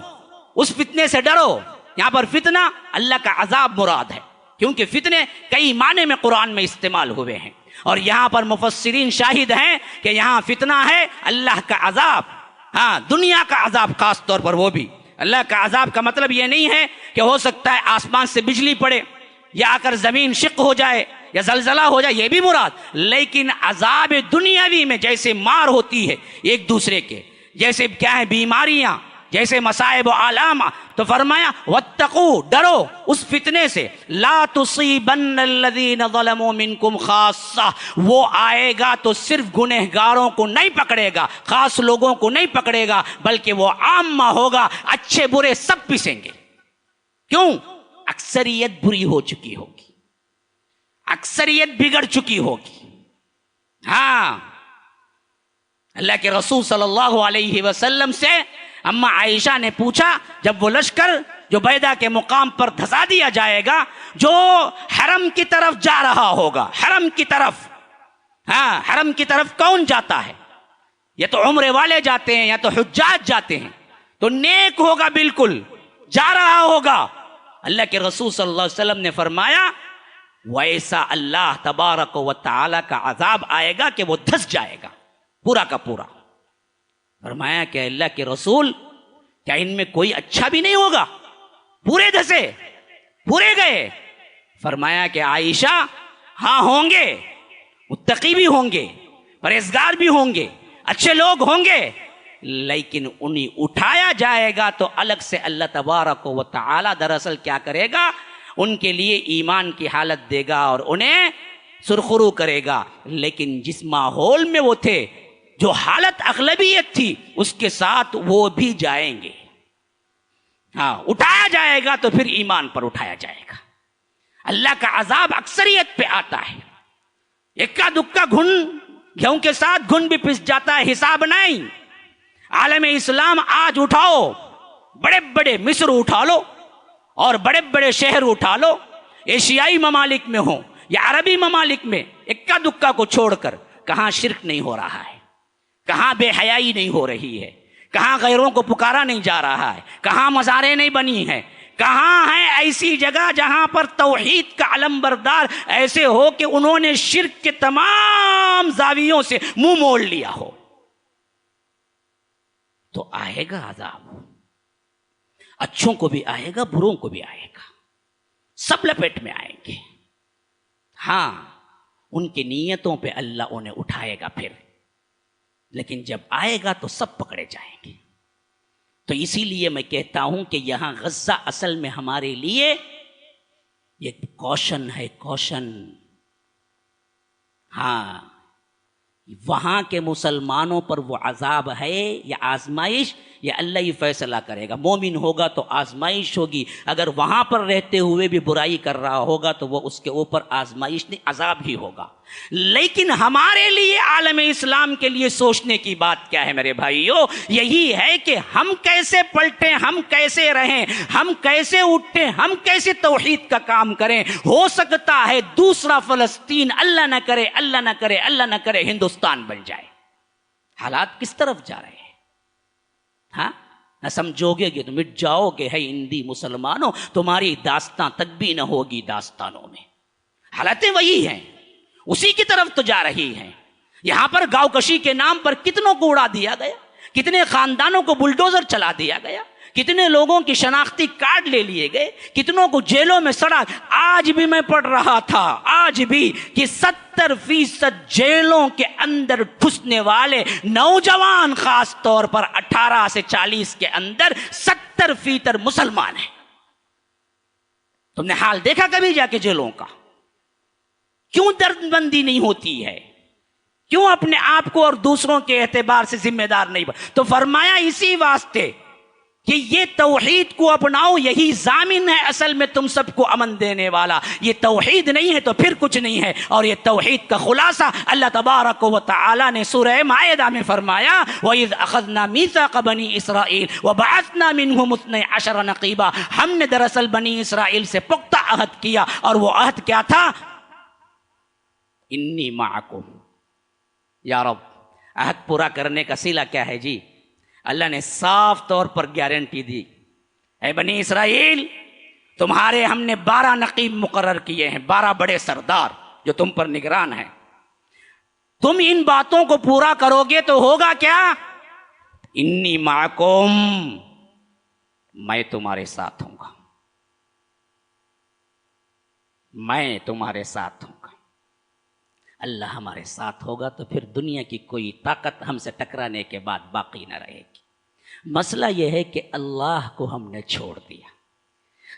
Speaker 2: اس فتنے سے ڈرو. یہاں پر فتنہ اللہ کا عذاب مراد ہے، کیونکہ فتنے کئی معنی میں قرآن میں استعمال ہوئے ہیں، اور یہاں پر مفسرین شاہد ہیں کہ یہاں فتنہ ہے اللہ کا عذاب. ہاں دنیا کا عذاب خاص طور پر. وہ بھی اللہ کا عذاب کا مطلب یہ نہیں ہے کہ ہو سکتا ہے آسمان سے بجلی پڑے یا آ کر زمین شق ہو جائے یا زلزلہ ہو جائے، یہ بھی مراد. لیکن عذاب دنیاوی میں جیسے مار ہوتی ہے ایک دوسرے کے، جیسے کیا ہے بیماریاں، جیسے مصائب و علامہ، تو فرمایا واتقوا، ڈرو اس فتنے سے، لا تصیبن الذین ظلموا منکم خاصہ. وہ آئے گا تو صرف گنہگاروں کو نہیں پکڑے گا، خاص لوگوں کو نہیں پکڑے گا، بلکہ وہ عامہ ہوگا، اچھے برے سب پسیں گے. کیوں؟ اکثریت بری ہو چکی ہوگی، اکثریت بگڑ چکی ہوگی. ہاں اللہ کے رسول صلی اللہ علیہ وسلم سے اما عائشہ نے پوچھا، جب وہ لشکر جو بیدا کے مقام پر دھسا دیا جائے گا، جو حرم کی طرف جا رہا ہوگا، حرم کی طرف، ہاں حرم کی طرف کون جاتا ہے؟ یا تو عمرے والے جاتے ہیں یا تو حجاج جاتے ہیں، تو نیک ہوگا بالکل، جا رہا ہوگا. اللہ کے رسول صلی اللہ علیہ وسلم نے فرمایا ویسا اللہ تبارک و تعالی کا عذاب آئے گا کہ وہ دھس جائے گا پورا کا پورا. فرمایا کہ اللہ کے رسول کیا ان میں کوئی اچھا بھی نہیں ہوگا؟ پورے دھسے، پورے گئے. فرمایا کہ عائشہ ہاں ہوں گے، متقی بھی ہوں گے، پرہیزگار بھی ہوں گے، اچھے لوگ ہوں گے، لیکن انہیں اٹھایا جائے گا تو الگ سے اللہ تبارک و تعالی دراصل کیا کرے گا؟ ان کے لیے ایمان کی حالت دے گا اور انہیں سرخرو کرے گا. لیکن جس ماحول میں وہ تھے، جو حالت اغلبیت تھی، اس کے ساتھ وہ بھی جائیں گے. ہاں اٹھایا جائے گا تو پھر ایمان پر اٹھایا جائے گا. اللہ کا عذاب اکثریت پہ آتا ہے. اکا دکا گھن گیہوں کے ساتھ گھن بھی پس جاتا ہے, حساب نہیں. عالم اسلام آج اٹھاؤ, بڑے بڑے مصر اٹھا لو اور بڑے بڑے شہر اٹھا لو, ایشیائی ممالک میں ہوں یا عربی ممالک میں, اکا دکا کو چھوڑ کر کہاں شرک نہیں ہو رہا ہے, کہاں بے حیائی نہیں ہو رہی ہے, کہاں غیروں کو پکارا نہیں جا رہا ہے, کہاں مزاریں نہیں بنی ہیں, کہاں ہے ایسی جگہ جہاں پر توحید کا علم بردار ایسے ہو کہ انہوں نے شرک کے تمام زاویوں سے منہ موڑ لیا ہو. تو آئے گا عذاب, اچھوں کو بھی آئے گا, بروں کو بھی آئے گا, سب لپیٹ میں آئیں گے. ہاں ان کی نیتوں پہ اللہ انہیں اٹھائے گا پھر, لیکن جب آئے گا تو سب پکڑے جائیں گے. تو اسی لیے میں کہتا ہوں کہ یہاں غزہ اصل میں ہمارے لیے یہ کوشن ہے, کوشن. ہاں وہاں کے مسلمانوں پر وہ عذاب ہے یا آزمائش, یا اللہ ہی فیصلہ کرے گا. مومن ہوگا تو آزمائش ہوگی, اگر وہاں پر رہتے ہوئے بھی برائی کر رہا ہوگا تو وہ اس کے اوپر آزمائش نہیں, عذاب ہی ہوگا. لیکن ہمارے لیے عالم اسلام کے لیے سوچنے کی بات کیا ہے میرے بھائیوں؟ یہی ہے کہ ہم کیسے پلٹیں, ہم کیسے رہیں, ہم کیسے اٹھیں, ہم کیسے توحید کا کام کریں. ہو سکتا ہے دوسرا فلسطین, اللہ نہ کرے, اللہ نہ کرے, اللہ نہ کرے, ہندوستان بن جائے. حالات کس طرف جا رہے ہیں؟ ہاں نہ سمجھو گے کہ تم مٹ جاؤ گے. ہے ہندی مسلمانوں, تمہاری داستان تک بھی نہ ہوگی داستانوں میں. حالتیں وہی ہیں, اسی کی طرف تو جا رہی ہیں. یہاں پر گاؤں کشی کے نام پر کتنوں کو اڑا دیا گیا, کتنے خاندانوں کو بلڈوزر چلا دیا گیا, کتنے لوگوں کی شناختی کارڈ لے لیے گئے, کتنوں کو جیلوں میں سڑا. آج بھی میں پڑھ رہا تھا, آج بھی, کہ 70% جیلوں کے اندر گھسنے والے نوجوان, خاص طور پر 18 سے 40 کے اندر 70% مسلمان ہیں. تم نے حال دیکھا کبھی جا کے جیلوں کا؟ کیوں درد بندی نہیں ہوتی ہے؟ کیوں اپنے آپ کو اور دوسروں کے اعتبار سے ذمہ دار نہیں تو فرمایا اسی واسطے کہ یہ توحید کو اپناؤ, یہی ضامن ہے اصل میں تم سب کو امن دینے والا. یہ توحید نہیں ہے تو پھر کچھ نہیں ہے. اور یہ توحید کا خلاصہ اللہ تبارک و تعالی نے سورہ مائدہ میں فرمایا, وَإِذْ أَخَذْنَا مِيثَاقَ بَنِي إِسْرَائِيلَ وَبَعَثْنَا مِنْهُمُ 12 نقیبا. ہم نے دراصل بنی اسرائیل سے پختہ عہد کیا, اور وہ عہد کیا تھا؟ انی معکم. یا رب, عہد پورا کرنے کا صلہ کیا ہے جی؟ اللہ نے صاف طور پر گارنٹی دی, اے بنی اسرائیل تمہارے ہم نے 12 نقیب مقرر کیے ہیں, 12 بڑے سردار جو تم پر نگران ہیں. تم ان باتوں کو پورا کرو گے تو ہوگا کیا؟ انی معکم, میں تمہارے ساتھ ہوں گا, میں تمہارے ساتھ ہوں گا. اللہ ہمارے ساتھ ہوگا تو پھر دنیا کی کوئی طاقت ہم سے ٹکرانے کے بعد باقی نہ رہے گی. مسئلہ یہ ہے کہ اللہ کو ہم نے چھوڑ دیا.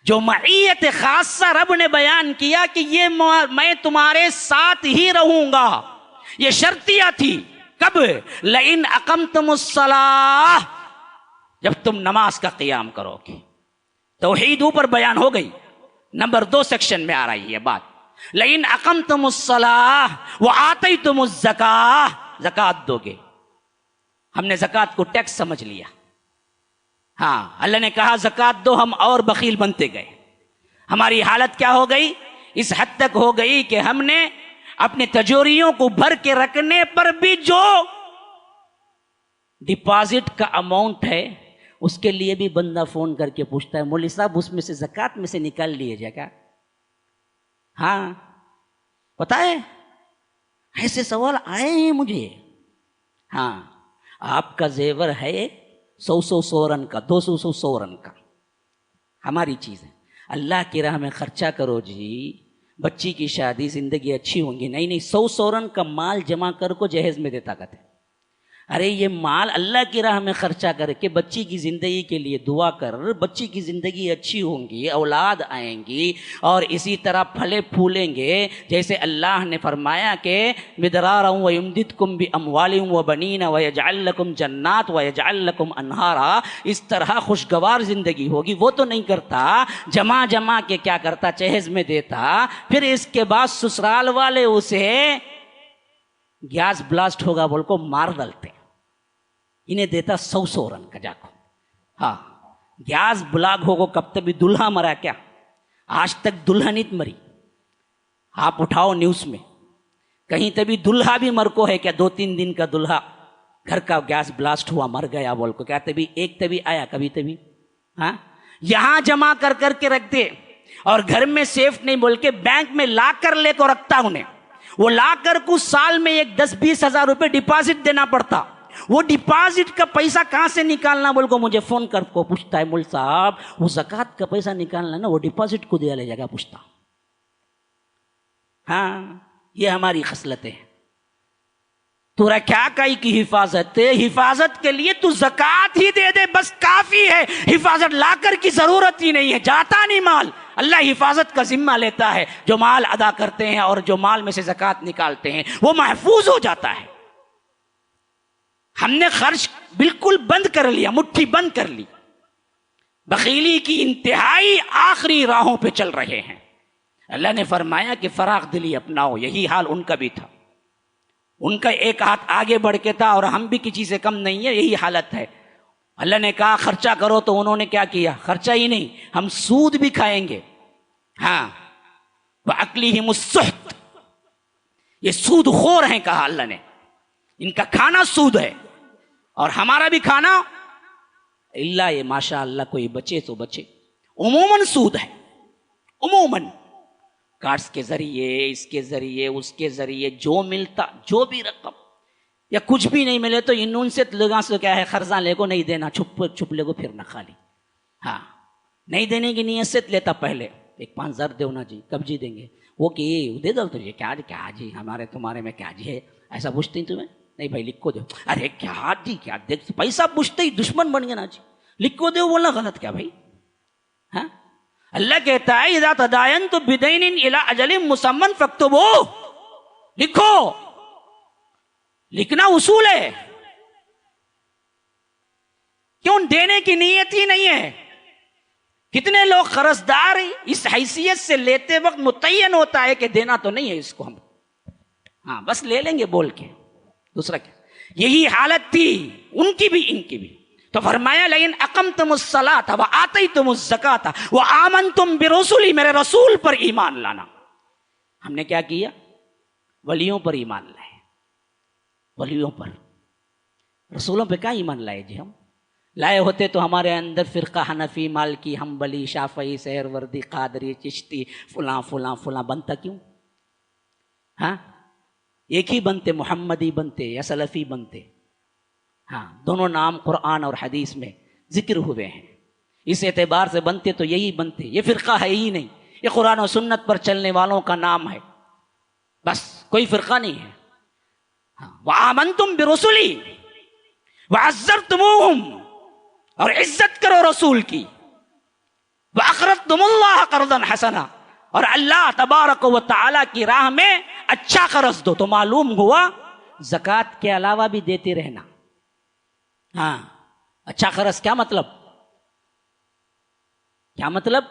Speaker 2: جو معیت خاصہ رب نے بیان کیا کہ یہ میں تمہارے ساتھ ہی رہوں گا, یہ شرطیہ تھی. کب؟ لئن اقمتم الصلاۃ, جب تم نماز کا قیام کرو گے. توحید اوپر بیان ہو گئی, نمبر 2 سیکشن میں آ رہی ہے بات. لئن اقمتم الصلاۃ وآتیتم الزکاۃ, زکات دو گے. ہم نے زکات کو ٹیکس سمجھ لیا. ہاں اللہ نے کہا زکات دو, ہم اور بخیل بنتے گئے. ہماری حالت کیا ہو گئی؟ اس حد تک ہو گئی کہ ہم نے اپنے تجوریوں کو بھر کے رکھنے پر بھی جو ڈپازٹ کا اماؤنٹ ہے اس کے لیے بھی بندہ فون کر کے پوچھتا ہے, مولوی صاحب اس میں سے زکات میں سے نکال لیے جائے گا. ہاں پتہ ہے, ایسے سوال آئے ہیں مجھے. ہاں آپ کا زیور ہے 100 رن کا, 200 رن کا, ہماری چیز ہے. اللہ کی راہ میں خرچہ کرو جی, بچی کی شادی, زندگی اچھی ہوں گی. نہیں 100 رن کا مال جمع کر کو جہیز میں دیتا کرتے. ارے یہ مال اللہ کی راہ میں خرچہ کر کے بچی کی زندگی کے لیے دعا کر، بچی کی زندگی اچھی ہوں گی، اولاد آئیں گی اور اسی طرح پھلے پھولیں گے، جیسے اللہ نے فرمایا کہ مدرارا ویمددکم باموال وبنین ویجعل لکم جنات ویجعل لکم انہارا، اس طرح خوشگوار زندگی ہوگی۔ وہ تو نہیں کرتا، جمع کے کیا کرتا، جہیز میں دیتا، پھر اس کے بعد سسرال والے اسے گیس بلاسٹ ہوگا بول کو مار ڈالتے، انہیں دیتا 100 رن کا جا کو۔ ہاں گیس بلاک ہوگا، کب تک دلہا مرا کیا؟ آج تک دلہا نہیں مری۔ آپ اٹھاؤ نیوز میں کہیں تبھی دلہا بھی مر کو ہے کیا؟ 2-3 دن کا دلہا گھر کا گیس بلاسٹ ہوا مر گیا بول کو، کیا تبھی ایک تبھی آیا کبھی تبھی؟ ہاں یہاں جمع کر کے رکھ دے، اور گھر میں سیف نہیں بول کے بینک میں لا کر لے کو رکھتا انہیں، وہ لا کر کو سال میں ایک 10-20 ہزار روپے ڈپازٹ دینا پڑتا، وہ ڈپازٹ کا پیسہ کہاں سے نکالنا بول کو مجھے فون کر کو پوچھتا ہے، مول صاحب وہ زکوٰۃ کا پیسہ نکالنا نا، وہ ڈپازٹ کو دیا لے جائے گا پوچھتا۔ ہاں یہ ہماری خصلت ہے۔ تو رکھا کائی کی حفاظت، حفاظت کے لیے تو زکوٰۃ ہی دے دے بس کافی ہے، حفاظت لا کر کی ضرورت ہی نہیں ہے، جاتا نہیں مال، اللہ حفاظت کا ذمہ لیتا ہے، جو مال ادا کرتے ہیں اور جو مال میں سے زکوٰۃ نکالتے ہیں وہ محفوظ ہو جاتا ہے۔ ہم نے خرچ بالکل بند کر لیا، مٹھی بند کر لی، بخیلی کی انتہائی آخری راہوں پہ چل رہے ہیں۔ اللہ نے فرمایا کہ فراغ دلی اپناؤ، یہی حال ان کا بھی تھا، ان کا ایک ہاتھ آگے بڑھ کے تھا اور ہم بھی کسی سے کم نہیں ہے، یہی حالت ہے۔ اللہ نے کہا خرچہ کرو تو انہوں نے کیا کیا؟ خرچہ ہی نہیں، ہم سود بھی کھائیں گے۔ ہاں وَأَكْلِهِمُ السُّحْتُ، یہ سود خور ہیں کہا اللہ نے، ان کا کھانا سود ہے اور ہمارا بھی کھانا، اللہ یہ ماشاء اللہ کوئی بچے تو بچے، عموماً سود ہے، عموماً کارڈز کے ذریعے، اس کے ذریعے، اس کے ذریعے جو ملتا، جو بھی رقم یا کچھ بھی نہیں ملے تو ان سے لوگوں سے کیا ہے، قرضہ لے کو نہیں دینا، چھپ لے کو پھرنا خالی۔ ہاں نہیں دینے کی نیت سے لیتا، پہلے ایک 5,000 دو نا جی، کب جی دیں گے؟ وہ کہ دے دو تجھے، کیا جی ہمارے تمہارے میں کیا جی ہے، ایسا پوچھتے ہیں تمہیں؟ نہیں بھائی لکھ کو دو، ارے کیا جی کیا دیکھ، پیسہ پوچھتے ہی دشمن بن گیا نا جی، لکھ کو دو بولنا غلط کیا بھائی؟ ہاں اللہ کہتا ہے اذا تداینتم بدین الی اجل مسمى فاکتبوہ، لکھو، لکھنا اصول ہے، کیوں دینے کی نیت ہی نہیں ہے؟ کتنے لوگ قرضدار اس حیثیت سے لیتے وقت متعین ہوتا ہے کہ دینا تو نہیں ہے اس کو ہم، ہاں بس لے لیں گے بول کے، دوسرا کیا؟ یہی حالت تھی ان کی بھی ان کی بھی۔ تو فرمایا لئن اقمتم الصلاۃ وآتیتم الزکاۃ وآمنتم برسلی، میرے رسول پر ایمان لانا۔ ہم نے کیا کیا؟ ولیوں پر ایمان لائے، ولیوں پر، رسولوں پہ کیا ایمان لائے جی؟ ہم لائے ہوتے تو ہمارے اندر فرقہ حنفی، مالکی، حنبلی، شافعی، سہروردی، قادری، چشتی، فلاں فلاں فلاں بنتا کیوں؟ ہاں ایک ہی بنتے، محمدی بنتے یا سلفی بنتے۔ ہاں دونوں نام قرآن اور حدیث میں ذکر ہوئے ہیں، اس اعتبار سے بنتے تو یہی بنتے، یہ فرقہ ہے ہی نہیں، یہ قرآن و سنت پر چلنے والوں کا نام ہے، بس کوئی فرقہ نہیں ہے۔ ہاں وآمنتم برسلی وعزرتموہم، اور عزت کرو رسول کی، وَأَقْرَضْتُمُ اللَّهَ قَرْضًا حَسَنًا، اور اللہ تبارک و تعالی کی راہ میں اچھا قرض دو۔ تو معلوم ہوا زکوٰۃ کے علاوہ بھی دیتے رہنا۔ ہاں اچھا قرض کیا مطلب؟ کیا مطلب؟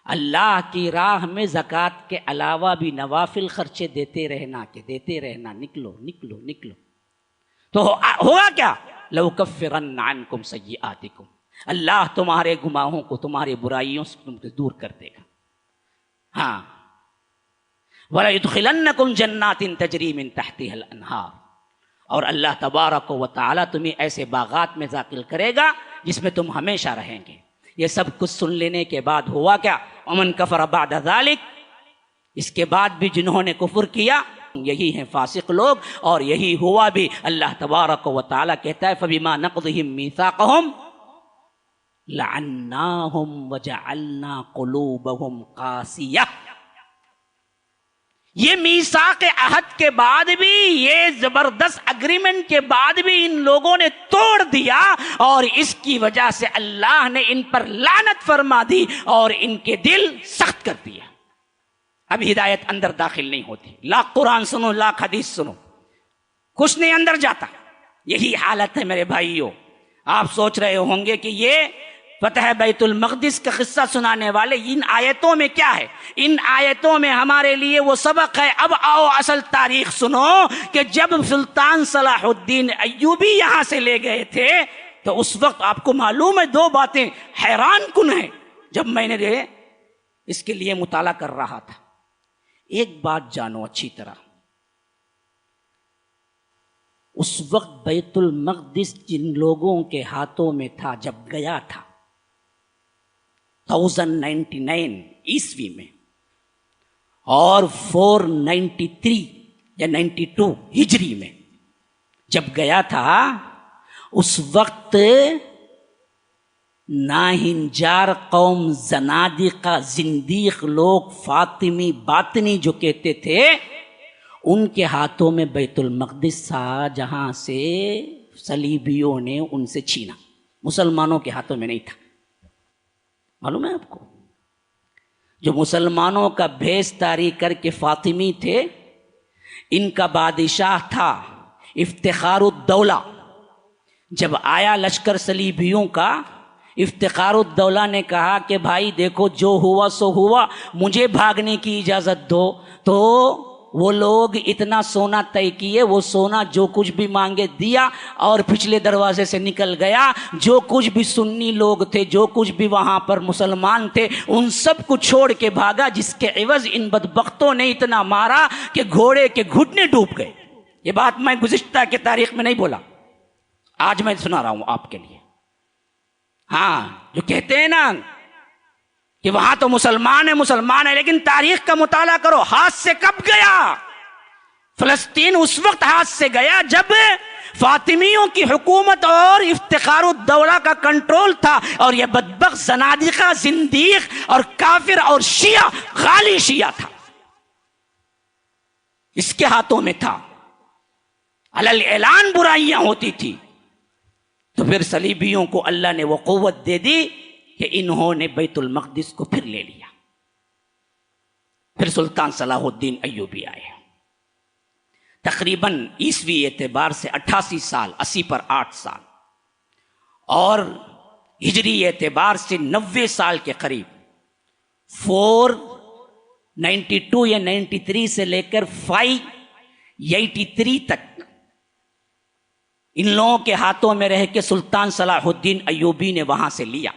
Speaker 2: اللہ کی راہ میں زکوٰۃ کے علاوہ بھی نوافل خرچے دیتے رہنا، کہ دیتے رہنا، نکلو نکلو نکلو۔ تو ہوا کیا؟ لَأُكَفِّرَنَّ عَنْكُمْ سَيِّئَاتِكُمْ، اللہ تمہارے گناہوں کو، تمہاری برائیوں سے تم کو دور کر دے گا۔ ہاں وَلَيُدْخِلَنَّكُمْ جَنَّاتٍ تَجْرِي مِن تَحْتِهَا الْأَنْهَارُ، اور اللہ تبارک و تعالیٰ تمہیں ایسے باغات میں داخل کرے گا جس میں تم ہمیشہ رہیں گے۔ یہ سب کچھ سن لینے کے بعد ہوا کیا؟ وَمَنْ كَفَرَ بَعْدَ ذَلِكَ، اس کے بعد بھی جنہوں نے کفر کیا یہی ہیں فاسق لوگ، اور یہی ہوا بھی۔ اللہ تبارک و تعالیٰ کہتا ہے فَبِمَا نَقْضِهِمْ مِيثَاقَهُمْ لَعَنَّاهُمْ وَجَعَلْنَا قُلُوبَهُمْ قَاسِيَةً، یہ میثاق عہد کے بعد بھی، یہ زبردست اگریمنٹ کے بعد بھی ان لوگوں نے توڑ دیا، اور اس کی وجہ سے اللہ نے ان پر لعنت فرما دی اور ان کے دل سخت کر دیا۔ اب ہدایت اندر داخل نہیں ہوتی، لاکھ قرآن سنو، لاکھ حدیث سنو، کچھ نہیں اندر جاتا۔ یہی حالت ہے میرے بھائیوں۔ آپ سوچ رہے ہوں گے کہ یہ فتح بیت المقدس کا قصہ سنانے والے ان آیتوں میں کیا ہے؟ ان آیتوں میں ہمارے لیے وہ سبق ہے۔ اب آؤ اصل تاریخ سنو کہ جب سلطان صلاح الدین ایوبی یہاں سے لے گئے تھے تو اس وقت آپ کو معلوم ہے دو باتیں حیران کن ہیں جب میں نے اس کے لیے مطالعہ کر رہا تھا۔ ایک بات جانو اچھی طرح، اس وقت بیت المقدس جن لوگوں کے ہاتھوں میں تھا جب گیا تھا 1099 عیسوی میں اور 493 یا 92 ہجری میں جب گیا تھا، اس وقت ناہنجار قوم، زنادقہ، زندیق لوگ، فاطمی باطنی جو کہتے تھے، ان کے ہاتھوں میں بیت المقدس تھا، جہاں سے صلیبیوں نے ان سے چھینا۔ مسلمانوں کے ہاتھوں میں نہیں تھا۔ معلوم ہے آپ کو؟ جو مسلمانوں کا بھیس طاری کر کے فاطمی تھے، ان کا بادشاہ تھا افتخار الدولہ۔ جب آیا لشکر صلیبیوں کا، افتخار الدولہ نے کہا کہ بھائی دیکھو جو ہوا سو ہوا، مجھے بھاگنے کی اجازت دو۔ تو وہ لوگ اتنا سونا طے کیے، وہ سونا جو کچھ بھی مانگے دیا اور پچھلے دروازے سے نکل گیا۔ جو کچھ بھی سنی لوگ تھے، جو کچھ بھی وہاں پر مسلمان تھے، ان سب کو چھوڑ کے بھاگا، جس کے عوض ان بدبختوں نے اتنا مارا کہ گھوڑے کے گھٹنے ڈوب گئے۔ یہ بات میں گزشتہ کے تاریخ میں نہیں بولا، آج میں سنا رہا ہوں آپ کے لیے۔ ہاں، جو کہتے ہیں نا کہ وہاں تو مسلمان ہے، لیکن تاریخ کا مطالعہ کرو، ہاتھ سے کب گیا؟ فلسطین اس وقت ہاتھ سے گیا جب فاطمیوں کی حکومت اور افتخار الدولہ کا کنٹرول تھا، اور یہ بدبخت زنادقہ، زندیق اور کافر اور شیعہ، غالی شیعہ تھا، اس کے ہاتھوں میں تھا۔ علل اعلان برائیاں ہوتی تھی۔ تو پھر صلیبیوں کو اللہ نے وہ قوت دے دی کہ انہوں نے بیت المقدس کو پھر لے لیا۔ پھر سلطان صلاح الدین ایوبی آئے، تقریباً عیسوی اعتبار سے 88 سال، 80 پر 8 سال، اور ہجری اعتبار سے 90 سال کے قریب، 492 یا 93 سے لے کر 583 تک ان لوگوں کے ہاتھوں میں رہ کے سلطان صلاح الدین ایوبی نے وہاں سے لیا،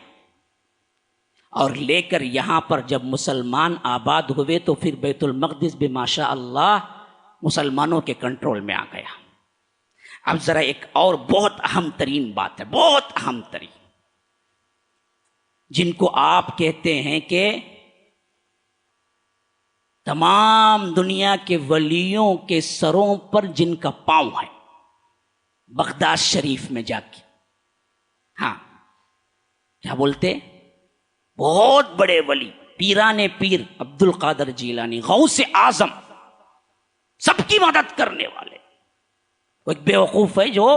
Speaker 2: اور لے کر یہاں پر جب مسلمان آباد ہوئے تو پھر بیت المقدس بھی ماشاء اللہ مسلمانوں کے کنٹرول میں آ گیا۔ اب ذرا ایک اور بہت اہم ترین بات ہے، بہت اہم ترین، جن کو آپ کہتے ہیں کہ تمام دنیا کے ولیوں کے سروں پر جن کا پاؤں ہے، بغداد شریف میں جا کے، ہاں کیا بولتے، بہت بڑے ولی، پیران پیر عبد القادر جیلانی، غوث اعظم، سب کی مدد کرنے والے، وہ ایک بیوقوف ہے جو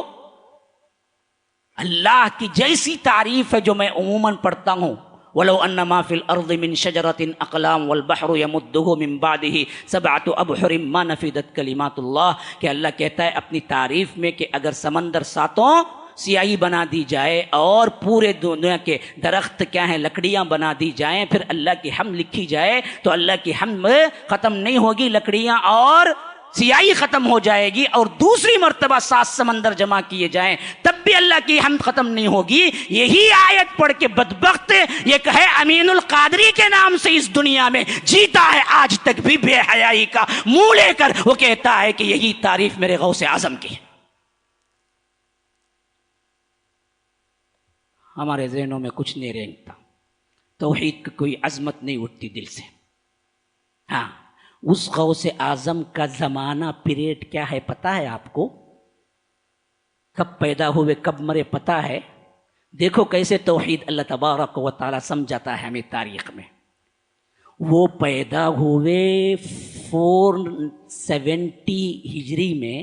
Speaker 2: اللہ کی جیسی تعریف ہے جو میں عموماً پڑھتا ہوں، وَلَوْ أَنَّ مَا فِي الْأَرْضِ مِنْ شَجَرَةٍ أَقْلَامٌ وَالْبَحْرُ يَمُدُّهُ مِنْ بَعْدِهِ سَبْعَةُ أَبْحُرٍ مَا نَفِدَتْ كَلِمَاتُ اللَّهِ، کہ اللہ کہتا ہے اپنی تعریف میں کہ اگر سمندر ساتوں سیاہی بنا دی جائے اور پورے دنیا کے درخت کیا ہیں لکڑیاں بنا دی جائیں، پھر اللہ کی حمد لکھی جائے تو اللہ کی حمد ختم نہیں ہوگی، لکڑیاں اور سیاہی ختم ہو جائے گی، اور دوسری مرتبہ 7 سمندر جمع کیے جائیں تب بھی اللہ کی حمد ختم نہیں ہوگی۔ یہی آیت پڑھ کے بدبخت یہ کہے امین القادری کے نام سے اس دنیا میں جیتا ہے آج تک بھی بے حیائی کا منہ لے کر، وہ کہتا ہے کہ یہی تعریف میرے غوث اعظم کی ہے۔ ہمارے ذہنوں میں کچھ نہیں رینگتا، توحید کی کوئی عظمت نہیں اٹھتی دل سے۔ ہاں، اس غوث اعظم کا زمانہ پیریڈ کیا ہے پتہ ہے آپ کو؟ کب پیدا ہوئے کب مرے پتہ ہے؟ دیکھو کیسے توحید اللہ تبارک و تعالی سمجھاتا ہے ہمیں تاریخ میں۔ وہ پیدا ہوئے
Speaker 3: 470 ہجری میں،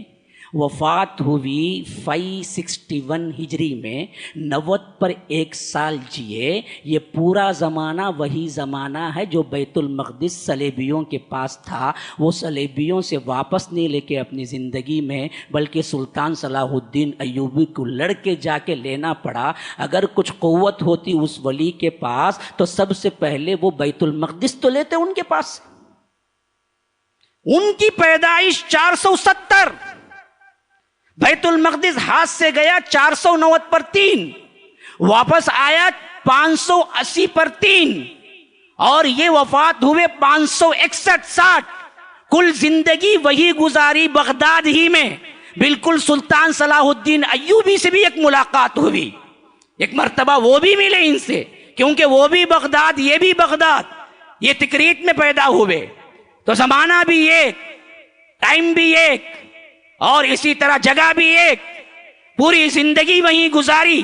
Speaker 3: وفات ہوئی 561 ہجری میں، 90 پر 1 سال جیے۔ یہ پورا زمانہ وہی زمانہ ہے جو بیت المقدس صلیبیوں کے پاس تھا۔ وہ صلیبیوں سے واپس نہیں لے کے اپنی زندگی میں، بلکہ سلطان صلاح الدین ایوبی کو لڑ کے جا کے لینا پڑا۔ اگر کچھ قوت ہوتی اس ولی کے پاس تو سب سے پہلے وہ بیت المقدس تو لیتے ان کے پاس۔ ان کی پیدائش 470، بیت المقدس ہاتھ سے گیا 490 پر 3، واپس آیا 580 پر 3، اور یہ وفات ہوئے 561-60۔ کل زندگی وہی گزاری بغداد ہی میں۔ بالکل سلطان صلاح الدین ایوبی سے بھی ایک ملاقات ہوئی، ایک مرتبہ وہ بھی ملے ان سے، کیونکہ وہ بھی بغداد یہ بھی بغداد، یہ تکریت میں پیدا ہوئے، تو زمانہ بھی ایک، ٹائم بھی ایک، اور اسی طرح جگہ بھی ایک، پوری زندگی وہیں گزاری۔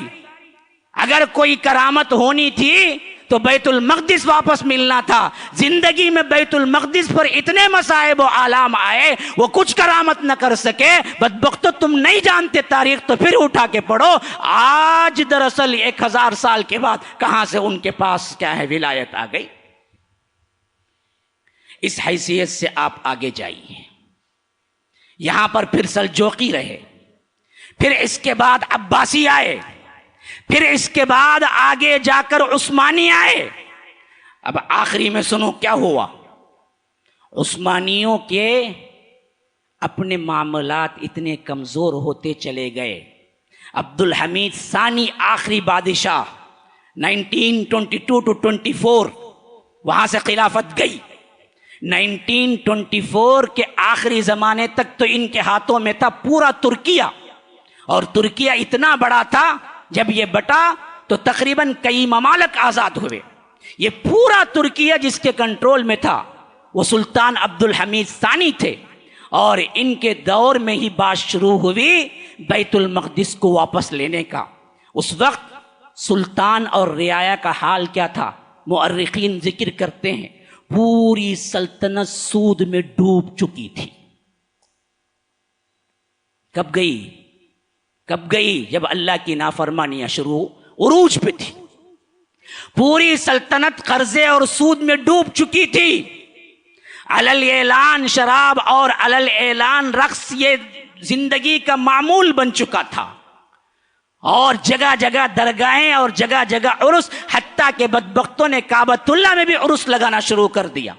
Speaker 3: اگر کوئی کرامت ہونی تھی تو بیت المقدس واپس ملنا تھا۔ زندگی میں بیت المقدس پر اتنے مصائب و آلام آئے، وہ کچھ کرامت نہ کر سکے۔ بدبختو تم نہیں جانتے تاریخ تو پھر اٹھا کے پڑھو۔ آج دراصل 1000 سال کے بعد کہاں سے ان کے پاس کیا ہے ولایت آ گئی۔ اس حیثیت سے آپ آگے جائیے۔ یہاں پر پھر سلجوقی رہے، پھر اس کے بعد عباسی آئے، پھر اس کے بعد آگے جا کر عثمانی آئے۔ اب آخری میں سنو کیا ہوا۔ عثمانیوں کے اپنے معاملات اتنے کمزور ہوتے چلے گئے۔ عبد الحمید ثانی آخری بادشاہ 1922 to 24 وہاں سے خلافت گئی۔ 1924 کے آخری زمانے تک تو ان کے ہاتھوں میں تھا پورا ترکیہ، اور ترکیہ اتنا بڑا تھا جب یہ بٹا تو تقریباً کئی ممالک آزاد ہوئے۔ یہ پورا ترکیہ جس کے کنٹرول میں تھا وہ سلطان عبد الحمید ثانی تھے، اور ان کے دور میں ہی بات شروع ہوئی بیت المقدس کو واپس لینے کا۔ اس وقت سلطان اور رعایا کا حال کیا تھا؟ مؤرخین ذکر کرتے ہیں پوری سلطنت سود میں ڈوب چکی تھی۔ کب گئی؟ جب اللہ کی نافرمانیاں شروع عروج پہ تھی۔ پوری سلطنت قرضے اور سود میں ڈوب چکی تھی۔ علل اعلان شراب اور علل اعلان رقص یہ زندگی کا معمول بن چکا تھا، اور جگہ جگہ درگاہیں اور جگہ جگہ عرس، حتیٰ کہ بدبختوں نے کعبۃ اللہ میں بھی عرس لگانا شروع کر دیا۔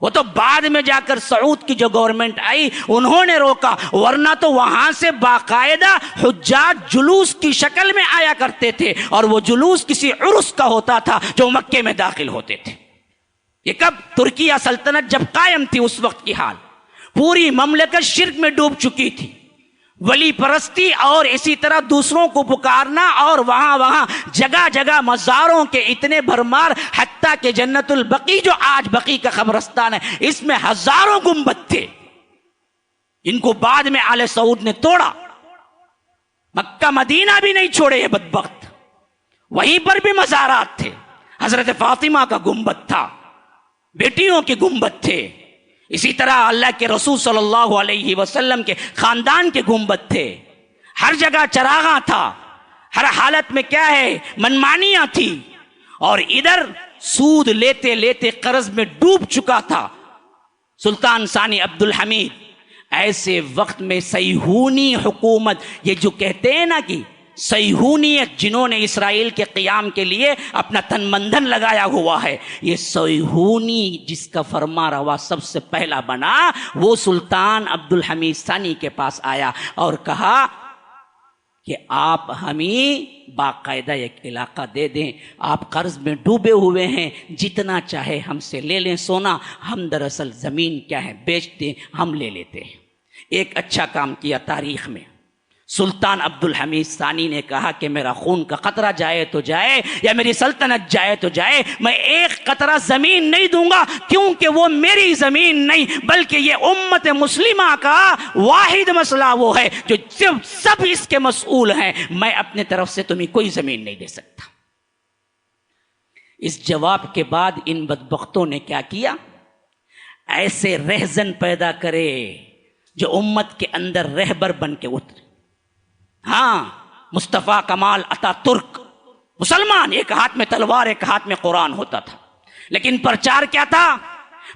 Speaker 3: وہ تو بعد میں جا کر سعود کی جو گورنمنٹ آئی انہوں نے روکا، ورنہ تو وہاں سے باقاعدہ حجاج جلوس کی شکل میں آیا کرتے تھے، اور وہ جلوس کسی عرس کا ہوتا تھا جو مکے میں داخل ہوتے تھے۔ یہ کب؟ ترکیہ سلطنت جب قائم تھی اس وقت کی حال۔ پوری مملکت شرک میں ڈوب چکی تھی، ولی پرستی اور اسی طرح دوسروں کو پکارنا، اور وہاں جگہ جگہ مزاروں کے اتنے بھرمار، حتیٰ کہ جنت البقیع جو آج بقیع کا قبرستان ہے اس میں ہزاروں گنبد تھے، ان کو بعد میں آل سعود نے توڑا۔ مکہ مدینہ بھی نہیں چھوڑے یہ بدبخت، وہیں پر بھی مزارات تھے۔ حضرت فاطمہ کا گنبد تھا، بیٹیوں کے گنبد تھے، اسی طرح اللہ کے رسول صلی اللہ علیہ وسلم کے خاندان کے گنبد تھے، ہر جگہ چراغاں تھا، ہر حالت میں کیا ہے منمانیاں تھی، اور ادھر سود لیتے لیتے قرض میں ڈوب چکا تھا سلطان ثانی عبد الحمید۔ ایسے وقت میں صیہونی حکومت، یہ جو کہتے ہیں نا کہ صیہونیت، جنہوں نے اسرائیل کے قیام کے لیے اپنا تن مندھن لگایا ہوا ہے، یہ صیہونی جس کا فرما روا سب سے پہلا بنا وہ سلطان عبد الحمید ثانی کے پاس آیا اور کہا کہ آپ ہمیں باقاعدہ ایک علاقہ دے دیں، آپ قرض میں ڈوبے ہوئے ہیں، جتنا چاہے ہم سے لے لیں سونا، ہم دراصل زمین کیا ہے بیچ دیں، ہم لے لیتے ہیں۔ ایک اچھا کام کیا تاریخ میں، سلطان عبد الحمید ثانی نے کہا کہ میرا خون کا قطرہ جائے تو جائے یا میری سلطنت جائے تو جائے، میں ایک قطرہ زمین نہیں دوں گا، کیونکہ وہ میری زمین نہیں بلکہ یہ امت مسلمہ کا واحد مسئلہ وہ ہے جو سب اس کے مسئول ہیں، میں اپنے طرف سے تمہیں کوئی زمین نہیں دے سکتا۔ اس جواب کے بعد ان بدبختوں نے کیا کیا؟
Speaker 2: ایسے رہزن پیدا کرے جو امت کے اندر رہبر بن کے اترے. ہاں، مصطفیٰ کمال اتا ترک مسلمان، ایک ہاتھ میں تلوار ایک ہاتھ میں قرآن ہوتا تھا، لیکن پرچار کیا تھا؟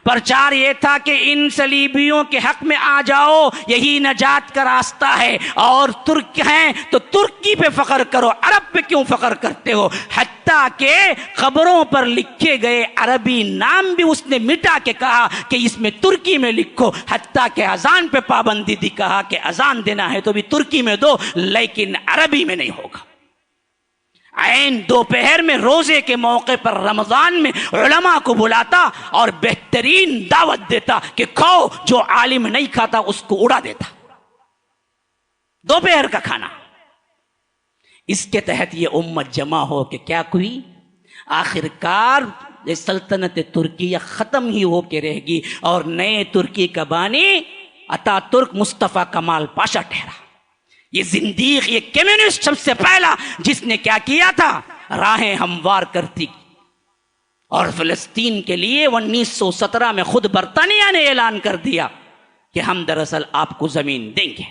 Speaker 2: پرچار یہ تھا کہ ان صلیبیوں کے حق میں آ جاؤ، یہی نجات کا راستہ ہے، اور ترک ہیں تو ترکی پہ فخر کرو، عرب پہ کیوں فخر کرتے ہو؟ حتیٰ کہ قبروں پر لکھے گئے عربی نام بھی اس نے مٹا کے کہا کہ اس میں ترکی میں لکھو، حتیٰ کہ اذان پہ پابندی دی، کہا کہ اذان دینا ہے تو بھی ترکی میں دو، لیکن عربی میں نہیں ہوگا. عین دوپہر میں روزے کے موقع پر رمضان میں علماء کو بلاتا اور بہترین دعوت دیتا کہ کھاؤ، جو عالم نہیں کھاتا اس کو اڑا دیتا. دوپہر کا کھانا. اس کے تحت یہ امت جمع ہو کے کیا کوئی آخر کار یہ سلطنت ترکیہ ختم ہی ہو کے رہے گی، اور نئے ترکی کا بانی اتا ترک مصطفیٰ کمال پاشا ٹھہرا. یہ زندیق، یہ کمیونسٹ سب سے پہلا جس نے کیا کیا تھا؟ راہیں ہموار کرتی، اور فلسطین کے لیے 1917 میں خود برطانیہ نے اعلان کر دیا کہ ہم دراصل آپ کو زمین دیں گے.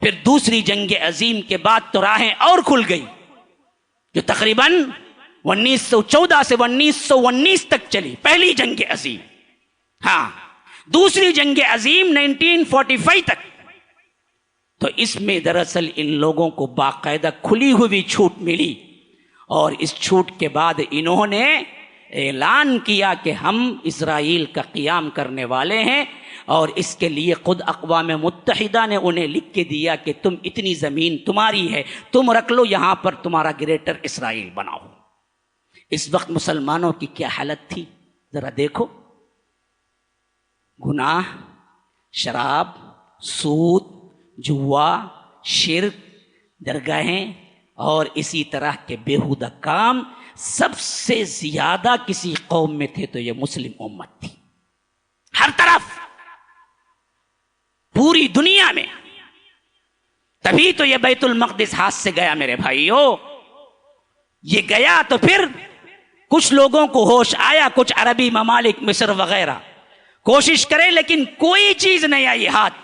Speaker 2: پھر دوسری جنگ عظیم کے بعد تو راہیں اور کھل گئی، جو تقریباً 1914 سے 1919 تک چلی. پہلی جنگ عظیم، ہاں، دوسری جنگ عظیم 1945 تک. تو اس میں دراصل ان لوگوں کو باقاعدہ کھلی ہوئی چھوٹ ملی، اور اس چھوٹ کے بعد انہوں نے اعلان کیا کہ ہم اسرائیل کا قیام کرنے والے ہیں، اور اس کے لیے خود اقوام متحدہ نے انہیں لکھ کے دیا کہ تم اتنی زمین تمہاری ہے، تم رکھ لو، یہاں پر تمہارا گریٹر اسرائیل بناؤ. اس وقت مسلمانوں کی کیا حالت تھی ذرا دیکھو. گناہ، شراب، سود، جوا، شرک، درگاہیں اور اسی طرح کے بیہودہ کام سب سے زیادہ کسی قوم میں تھے تو یہ مسلم امت تھی. ہر طرف، پوری دنیا میں. تبھی تو یہ بیت المقدس ہاتھ سے گیا میرے بھائیو. یہ گیا تو پھر کچھ لوگوں کو ہوش آیا، کچھ عربی ممالک مصر وغیرہ کوشش کرے، لیکن کوئی چیز نہیں آئی ہاتھ.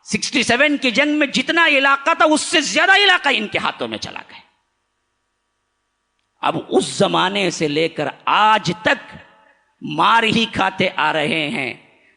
Speaker 2: 67 کی جنگ میں جتنا علاقہ تھا اس سے زیادہ علاقہ ان کے ہاتھوں میں چلا گیا. اب اس زمانے سے لے کر آج تک مار ہی کھاتے آ رہے ہیں،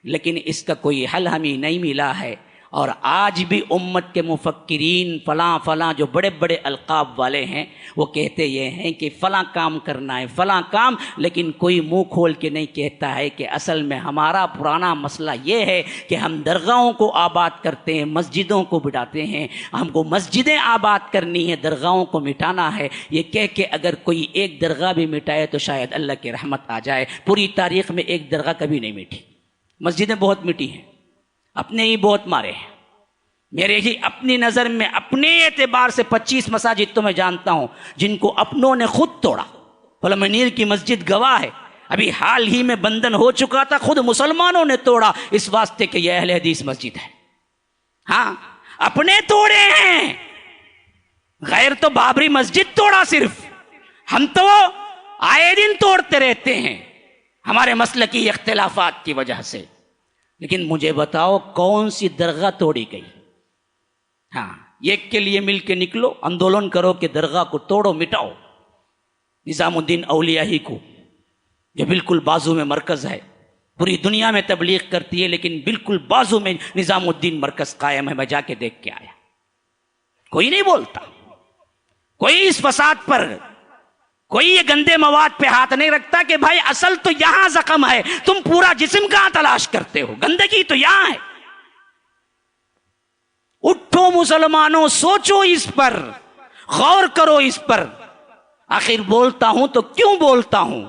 Speaker 2: لیکن اس کا کوئی حل ہمیں نہیں ملا ہے. اور آج بھی امت کے مفکرین فلاں فلاں جو بڑے بڑے القاب والے ہیں وہ کہتے یہ ہیں کہ فلاں کام کرنا ہے، فلاں کام، لیکن کوئی منہ کھول کے نہیں کہتا ہے کہ اصل میں ہمارا پرانا مسئلہ یہ ہے کہ ہم درگاہوں کو آباد کرتے ہیں، مسجدوں کو بٹاتے ہیں. ہم کو مسجدیں آباد کرنی ہے، درگاہوں کو مٹانا ہے. یہ کہہ کے اگر کوئی ایک درگاہ بھی مٹائے تو شاید اللہ کی رحمت آ جائے. پوری تاریخ میں ایک درگاہ کبھی نہیں مٹی. مسجدیں بہت مٹی ہیں، اپنے ہی بہت مارے ہیں. میرے ہی اپنی نظر میں اپنے اعتبار سے 25 مساجد تو میں جانتا ہوں جن کو اپنوں نے خود توڑا. پلمنیر کی مسجد گواہ ہے، ابھی حال ہی میں بندن ہو چکا تھا، خود مسلمانوں نے توڑا اس واسطے کہ یہ اہل حدیث مسجد ہے. ہاں، اپنے توڑے ہیں، غیر تو بابری مسجد توڑا صرف. ہم تو آئے دن توڑتے رہتے ہیں ہمارے مسلکی اختلافات کی وجہ سے. لیکن مجھے بتاؤ کون سی درگاہ توڑی گئی؟ ہاں، ایک کے لیے مل کے نکلو، آندولن کرو کہ درگاہ کو توڑو، مٹاؤ. نظام الدین اولیائی کو جو بالکل بازو میں مرکز ہے، پوری دنیا میں تبلیغ کرتی ہے، لیکن بالکل بازو میں نظام الدین مرکز قائم ہے. میں جا کے دیکھ کے آیا. کوئی نہیں بولتا، کوئی اس فساد پر، کوئی یہ گندے مواد پہ ہاتھ نہیں رکھتا کہ بھائی اصل تو یہاں زخم ہے، تم پورا جسم کہاں تلاش کرتے ہو؟ گندگی تو یہاں ہے. اٹھو مسلمانوں، سوچو اس پر، غور کرو اس پر. آخر بولتا ہوں تو کیوں بولتا ہوں؟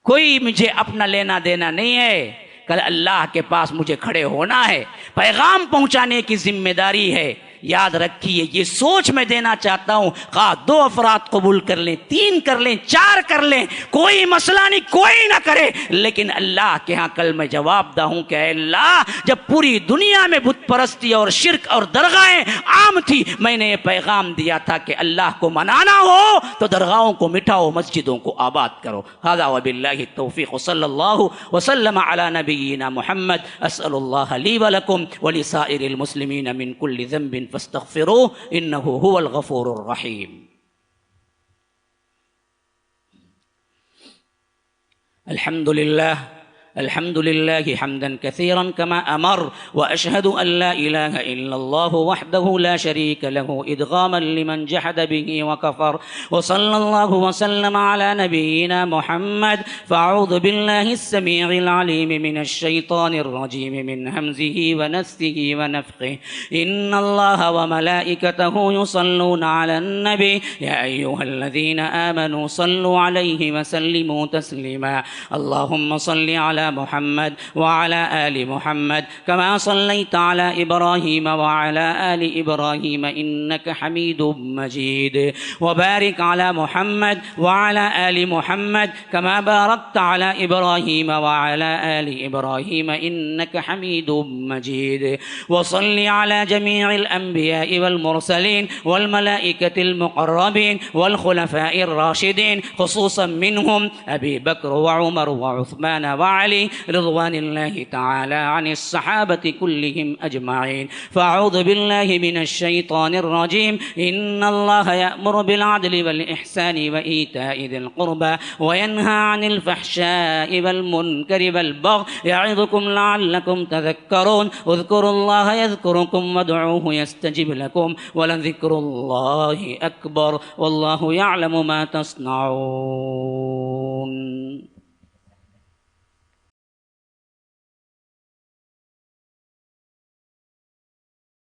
Speaker 2: کوئی مجھے اپنا لینا دینا نہیں ہے. کل اللہ کے پاس مجھے کھڑے ہونا ہے، پیغام پہنچانے کی ذمہ داری ہے یاد رکھیے یہ سوچ میں دینا چاہتا ہوں، خواہ 2 افراد قبول کر لیں، 3 کر لیں، 4 کر لیں، کوئی مسئلہ نہیں، کوئی نہ کرے، لیکن اللہ کے ہاں کل میں جواب دہ ہوں کہ اے اللہ جب پوری دنیا میں بت پرستی اور شرک اور درگاہیں عام تھی، میں نے یہ پیغام دیا تھا کہ اللہ کو منانا ہو تو درگاہوں کو مٹاؤ، مسجدوں کو آباد کرو۔ ھذا وباللہ التوفیق، صلی اللہ وسلم علی نبینا محمد۔ اسأل اللہ لی ولکم ولسائر المسلمین من کل ذنب فاستغفروہ انہ هو الغفور الرحیم۔ الحمد لله حمدا كثيرا كما أمر، وأشهد أن لا إله إلا الله وحده لا شريك له إدغاما لمن جحد به وكفر، وصلى الله وسلم على نبينا محمد، فأعوذ بالله السميع العليم من الشيطان الرجيم من همزه ونفثه ونفخه، إن الله وملائكته يصلون على النبي يا أيها الذين آمنوا صلوا عليه وسلموا تسليما، اللهم صل على محمد وعلى آل محمد كما صليت على إبراهيم وعلى آل إبراهيم إنك حميد مجيد، وبارك على محمد وعلى آل محمد كما باركت على إبراهيم وعلى آل إبراهيم إنك حميد مجيد، وصل على جميع الأنبياء والمرسلين والملائكة المقربين والخلفاء الراشدين، خصوصا منهم أبي بكر وعمر وعثمان وعلي رضوان الله تعالى عن الصحابة كلهم أجمعين، فأعوذ بالله من الشيطان الرجيم، إن الله يأمر بالعدل والإحسان وإيتاء ذي القربى وينهى عن الفحشاء والمنكر والبغي يعظكم لعلكم تذكرون، اذكروا الله يذكركم وادعوه يستجب لكم ولذكر الله أكبر والله يعلم ما تصنعون۔